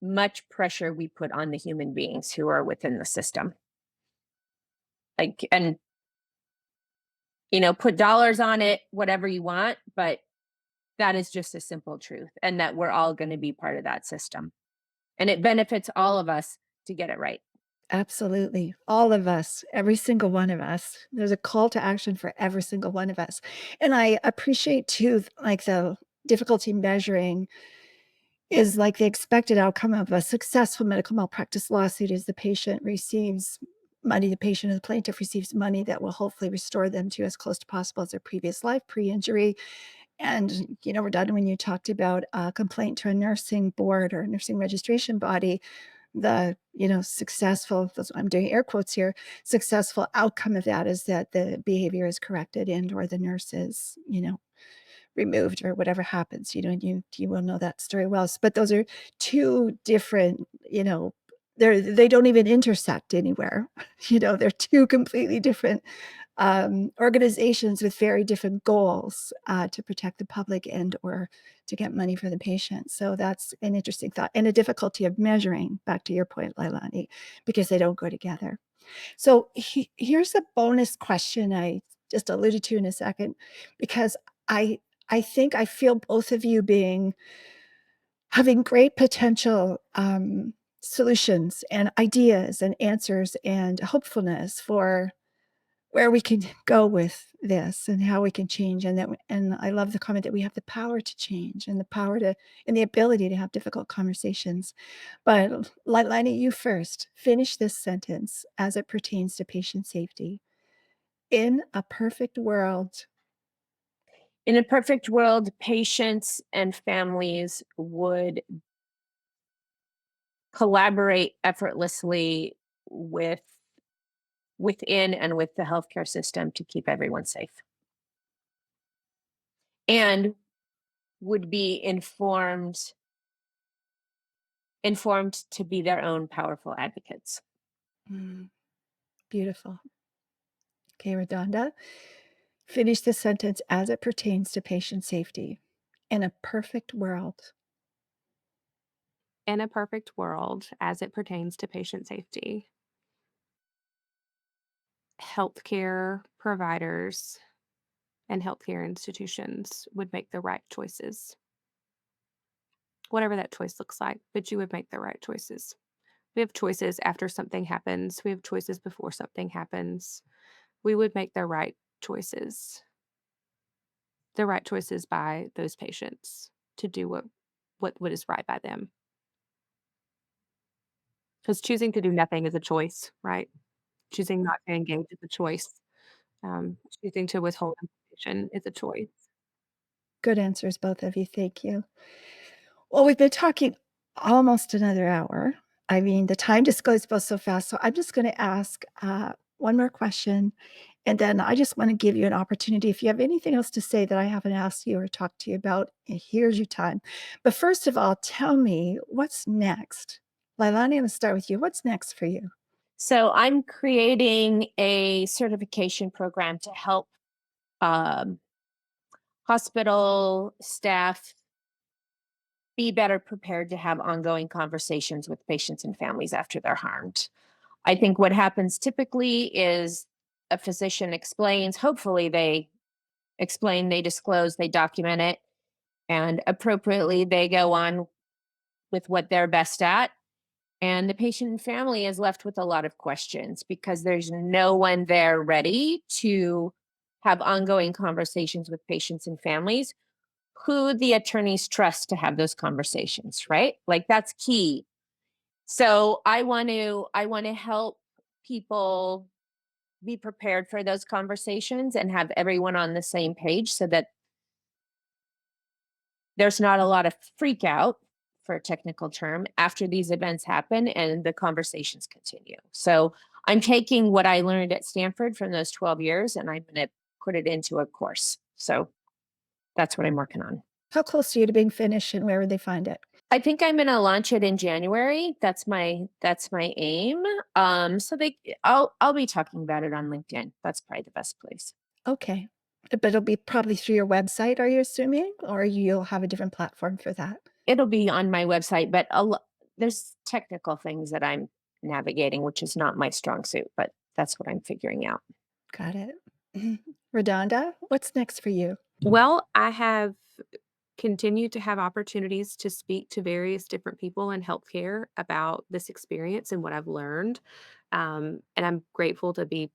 much pressure we put on the human beings who are within the system. Like, and, put dollars on it, whatever you want, but that is just a simple truth, and that we're all going to be part of that system. And it benefits all of us to get it right. Absolutely. All of us, every single one of us. There's a call to action for every single one of us. And I appreciate too, like the difficulty measuring is like the expected outcome of a successful medical malpractice lawsuit is the patient receives money, the patient or the plaintiff receives money that will hopefully restore them to as close to possible as their previous life, pre-injury. And, RaDonda, when you talked about a complaint to a nursing board or a nursing registration body, the, successful, I'm doing air quotes here, successful outcome of that is that the behavior is corrected and or the nurse is, removed or whatever happens, and you will know that story well. But those are two different, they don't even intersect anywhere. They're two completely different organizations with very different goals to protect the public and or to get money for the patient. So that's an interesting thought and a difficulty of measuring, back to your point, Leilani, because they don't go together. So here's a bonus question I just alluded to in a second, because I I think I feel both of you having great potential solutions and ideas and answers and hopefulness for where we can go with this and how we can change. And I love the comment that we have the power to change and the power to and the ability to have difficult conversations. But Leilani, you first. Finish this sentence as it pertains to patient safety. In a perfect world. In a perfect world, patients and families would collaborate effortlessly within and with the healthcare system to keep everyone safe, and would be informed to be their own powerful advocates. Beautiful. Okay, RaDonda. Finish the sentence as it pertains to patient safety. In a perfect world. In a perfect world, as it pertains to patient safety, healthcare providers and healthcare institutions would make the right choices, whatever that choice looks like, but you would make the right choices. We have choices after something happens, we have choices before something happens. We would make the right choices by those patients to do what is right by them. Because choosing to do nothing is a choice, right? Choosing not to engage is a choice. Choosing to withhold information is a choice. Good answers, both of you. Thank you. Well, we've been talking almost another hour. I mean, the time just goes by so fast. So I'm just going to ask one more question. And then I just want to give you an opportunity. If you have anything else to say that I haven't asked you or talked to you about, here's your time. But first of all, tell me what's next. Leilani, I'm going to start with you. What's next for you? So I'm creating a certification program to help hospital staff be better prepared to have ongoing conversations with patients and families after they're harmed. I think what happens typically is a physician explains, hopefully they explain, they disclose, they document it, and appropriately they go on with what they're best at. And the patient and family is left with a lot of questions because there's no one there ready to have ongoing conversations with patients and families who the attorneys trust to have those conversations, right? Like that's key. So I want to help people be prepared for those conversations and have everyone on the same page so that there's not a lot of freak out, for a technical term, after these events happen and the conversations continue. So I'm taking what I learned at Stanford from those 12 years and I'm going to put it into a course. So that's what I'm working on. How close are you to being finished, and where would they find it? I think I'm going to launch it in January. That's my aim. So I'll be talking about it on LinkedIn. That's probably the best place. Okay. But it'll be probably through your website, are you assuming? Or you'll have a different platform for that? It'll be on my website, but there's technical things that I'm navigating, which is not my strong suit, but that's what I'm figuring out. Got it. RaDonda, what's next for you? Well, I have continued to have opportunities to speak to various different people in healthcare about this experience and what I've learned. And I'm grateful to be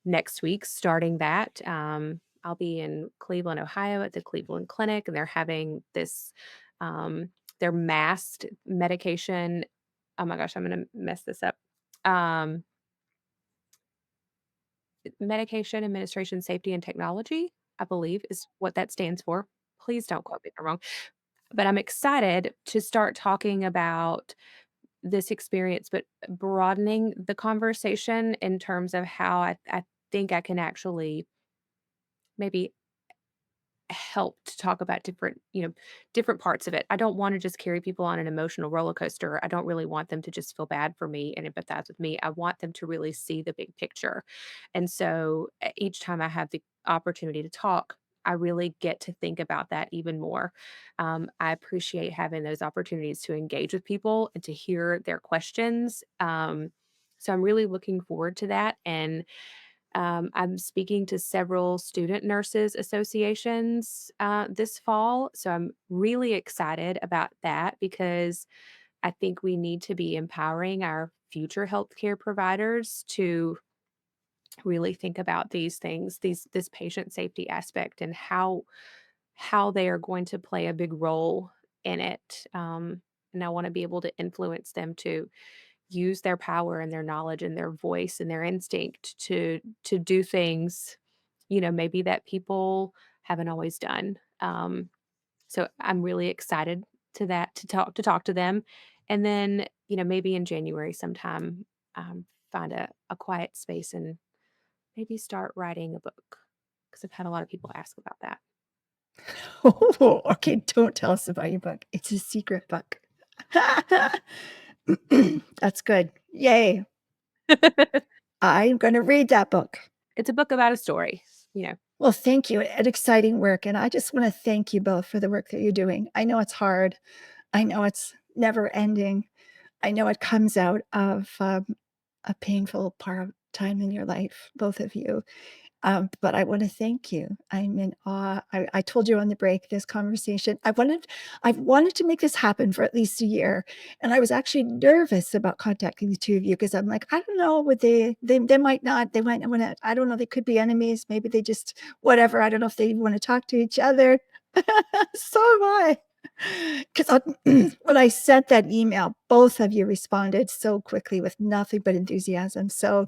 next week starting that. I'll be in Cleveland, Ohio at the Cleveland Clinic, and they're having this, their masked medication. Oh my gosh, I'm going to mess this up. Um, Medication Administration Safety and Technology, I believe is what that stands for. Please don't quote me if I'm wrong. But I'm excited to start talking about this experience, but broadening the conversation in terms of how I think I can actually maybe help to talk about different, different parts of it. I don't want to just carry people on an emotional roller coaster. I don't really want them to just feel bad for me and empathize with me. I want them to really see the big picture. And so each time I have the opportunity to talk, I really get to think about that even more. I appreciate having those opportunities to engage with people and to hear their questions. So I'm really looking forward to that. And I'm speaking to several student nurses associations this fall. So I'm really excited about that because I think we need to be empowering our future healthcare providers to really think about these things, this patient safety aspect and how they are going to play a big role in it. And I want to be able to influence them to use their power and their knowledge and their voice and their instinct to do things, maybe that people haven't always done. So I'm really excited to talk to them, and then maybe in January sometime, find a quiet space and maybe start writing a book because I've had a lot of people ask about that. Oh, okay, don't tell us about your book. It's a secret book. That's good. Yay. I'm gonna read that book. It's a book about a story. Well, thank you, and exciting work, and I just wanna thank you both for the work that you're doing. I know it's hard. I know it's never ending. I know it comes out of, a painful part of time in your life, both of you. But I wanna thank you. I'm in awe. I told you on the break, this conversation, I've wanted to make this happen for at least a year, and I was actually nervous about contacting the 2 of you because 'cause I'm like, "I don't know, would they might not, they might not wanna, I don't know, they could be enemies, maybe they just whatever, I don't know if they even wanna talk to each other." So am I. 'Cause when I sent that email, both of you responded so quickly with nothing but enthusiasm, so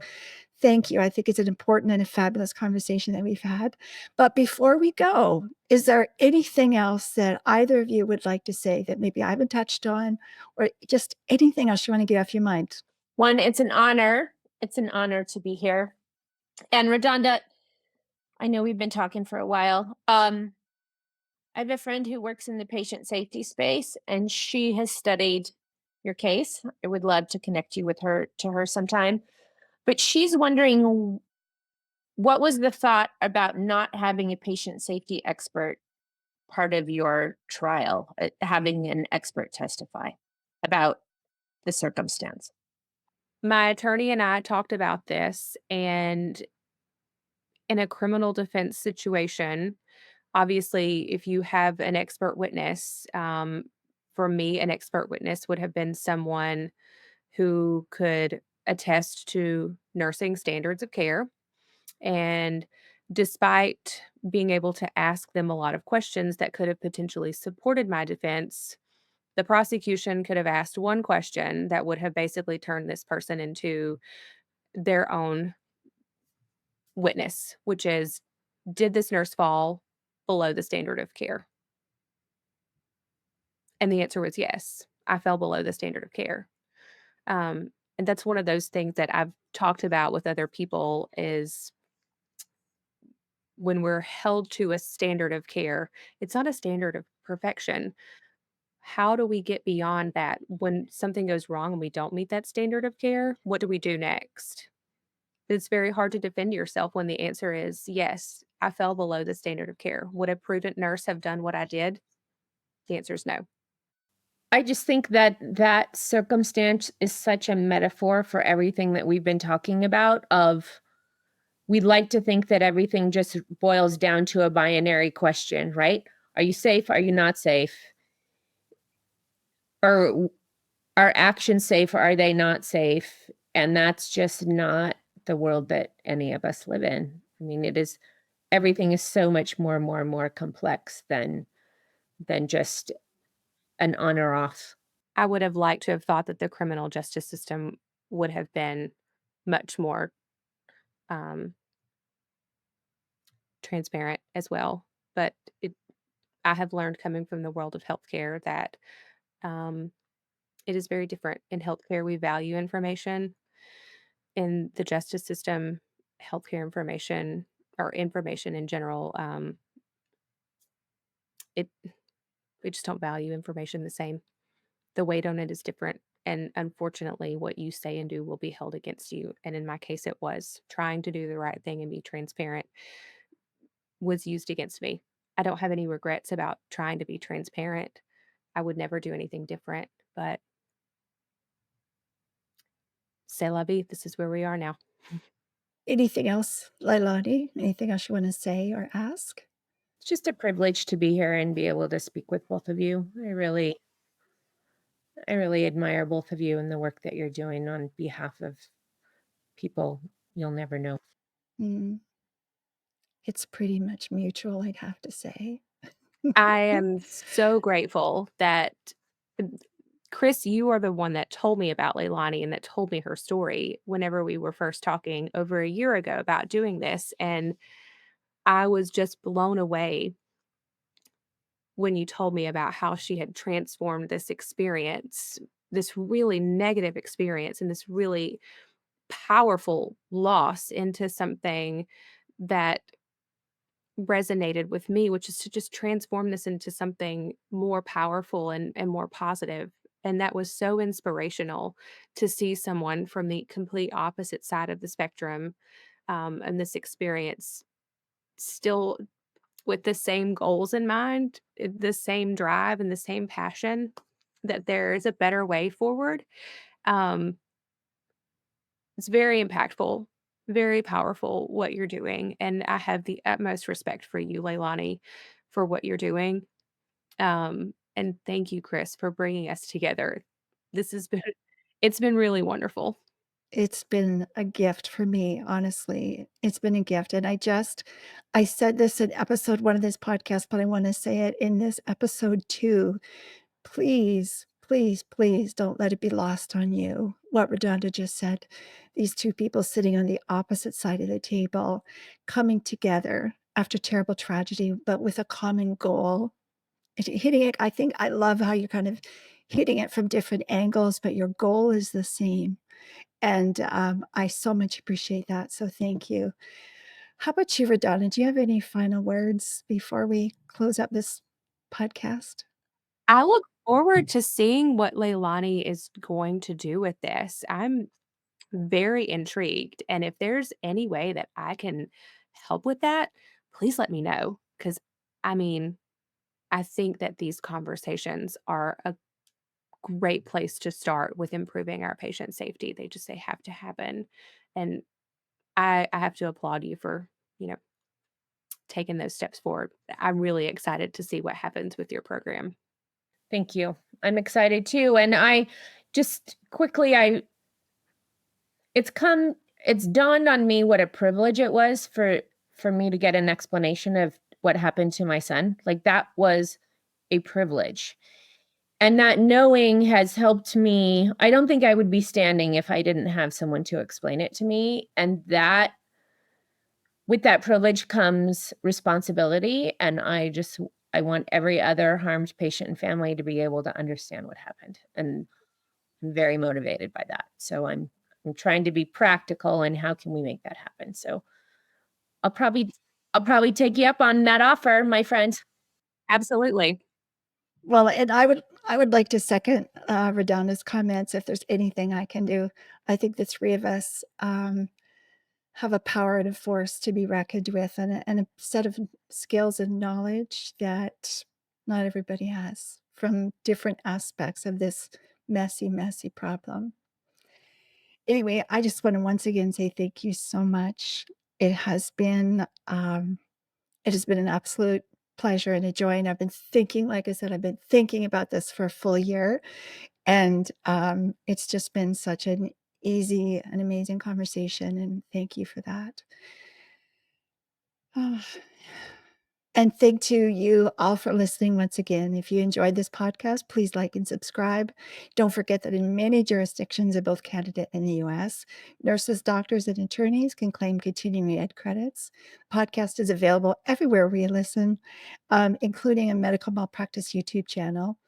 thank you. I think it's an important and a fabulous conversation that we've had. But before we go, is there anything else that either of you would like to say that maybe I haven't touched on, or just anything else you want to get off your mind? One, it's an honor. It's an honor to be here. And RaDonda, I know we've been talking for a while. I have a friend who works in the patient safety space and she has studied your case. I would love to connect you with her to her sometime. But she's wondering what was the thought about not having a patient safety expert part of your trial, having an expert testify about the circumstance? My attorney and I talked about this, and in a criminal defense situation, obviously, if you have an expert witness, for me, an expert witness would have been someone who could attest to nursing standards of care. And despite being able to ask them a lot of questions that could have potentially supported my defense, the prosecution could have asked one question that would have basically turned this person into their own witness, which is, did this nurse fall below the standard of care? And the answer was yes. I fell below the standard of care. And that's one of those things that I've talked about with other people is when we're held to a standard of care, it's not a standard of perfection. How do we get beyond that when something goes wrong and we don't meet that standard of care? What do we do next? It's very hard to defend yourself when the answer is yes, I fell below the standard of care. Would a prudent nurse have done what I did? The answer is no. I just think that that circumstance is such a metaphor for everything that we've been talking about of we'd like to think that everything just boils down to a binary question, right? Are you safe? Are you not safe? Or are actions safe or are they not safe? And that's just not the world that any of us live in. I mean, everything is so much more complex than just an on or off. I would have liked to have thought that the criminal justice system would have been much more um, transparent as well. But I have learned coming from the world of healthcare that um, it is very different. In healthcare, we value information. In the justice system, healthcare information or information in general, it we just don't value information the same. The weight on it is different. And unfortunately, what you say and do will be held against you. And in my case, it was trying to do the right thing and be transparent was used against me. I don't have any regrets about trying to be transparent. I would never do anything different, but c'est la vie. This is where we are now. Anything else, Leilani? Anything else you want to say or ask? It's just a privilege to be here and be able to speak with both of you. I really admire both of you and the work that you're doing on behalf of people you'll never know. Mm, it's pretty much mutual, I'd have to say. I am so grateful that Chris, you are the one that told me about Leilani and that told me her story whenever we were first talking over a year ago about doing this. And I was just blown away when you told me about how she had transformed this experience, this really negative experience, and this really powerful loss into something that resonated with me, which is to just transform this into something more powerful and more positive. And that was so inspirational to see someone from the complete opposite side of the spectrum and this experience still with the same goals in mind, the same drive and the same passion that there is a better way forward. Um, it's very impactful, very powerful what you're doing. And I have the utmost respect for you, Leilani, for what you're doing. And thank you, Chris, for bringing us together. This has been, it's been really wonderful. It's been a gift for me, honestly. It's been a gift, and I said this in episode 1 of this podcast, but I wanna say it in this episode 2. Please, please, please don't let it be lost on you what RaDonda just said. These 2 people sitting on the opposite side of the table, coming together after terrible tragedy, but with a common goal. Hitting it, I think I love how you're kind of hitting it from different angles, but your goal is the same. And, I so much appreciate that, so thank you. How about you, RaDonda? Do you have any final words before we close up this podcast? I look forward to seeing what Leilani is going to do with this. I'm very intrigued. And if there's any way that I can help with that, please let me know. Because, I mean, I think that these conversations are a great place to start with improving our patient safety. They have to happen. And I have to applaud you for, you know, taking those steps forward. I'm really excited to see what happens with your program. Thank you. I'm excited too. And I just quickly, it's dawned on me what a privilege it was for me to get an explanation of what happened to my son. Like that was a privilege. And that knowing has helped me. I don't think I would be standing if I didn't have someone to explain it to me. And that with that privilege comes responsibility. And I want every other harmed patient and family to be able to understand what happened. And I'm very motivated by that. So I'm trying to be practical and how can we make that happen? So I'll probably take you up on that offer, my friend. Absolutely. Well, and I would like to second RaDonda's comments. If there's anything I can do, I think the three of us have a power and a force to be reckoned with, and a set of skills and knowledge that not everybody has from different aspects of this messy, messy problem. Anyway, I just want to once again say thank you so much. It has been it has been an absolute pleasure and a joy. And I've been thinking, like I said, I've been thinking about this for a full year. And it's just been such an easy and amazing conversation. And thank you for that. Oh, and thank to you all for listening once again. If you enjoyed this podcast, please like and subscribe. Don't forget that in many jurisdictions in both Canada and the US, nurses, doctors, and attorneys can claim continuing ed credits. The podcast is available everywhere where you listen, including a Medical Malpractice YouTube channel.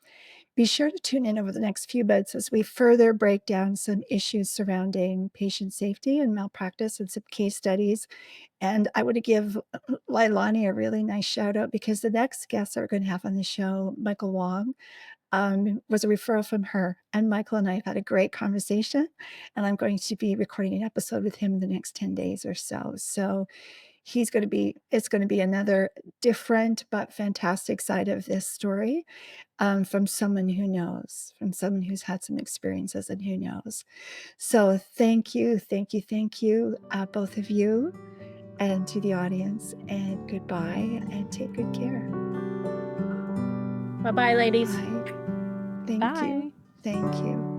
Be sure to tune in over the next few months as we further break down some issues surrounding patient safety and malpractice and some case studies. And I want to give Leilani a really nice shout out because the next guest that we're going to have on the show, Michael Wong, was a referral from her. And Michael and I have had a great conversation, and I'm going to be recording an episode with him in the next 10 days or so. So it's going to be another different but fantastic side of this story, from someone who knows, from someone who's had some experiences and who knows. So thank you, both of you, and to the audience, and goodbye, and take good care. Bye-bye, ladies. Bye. Thank Bye. you. Thank you.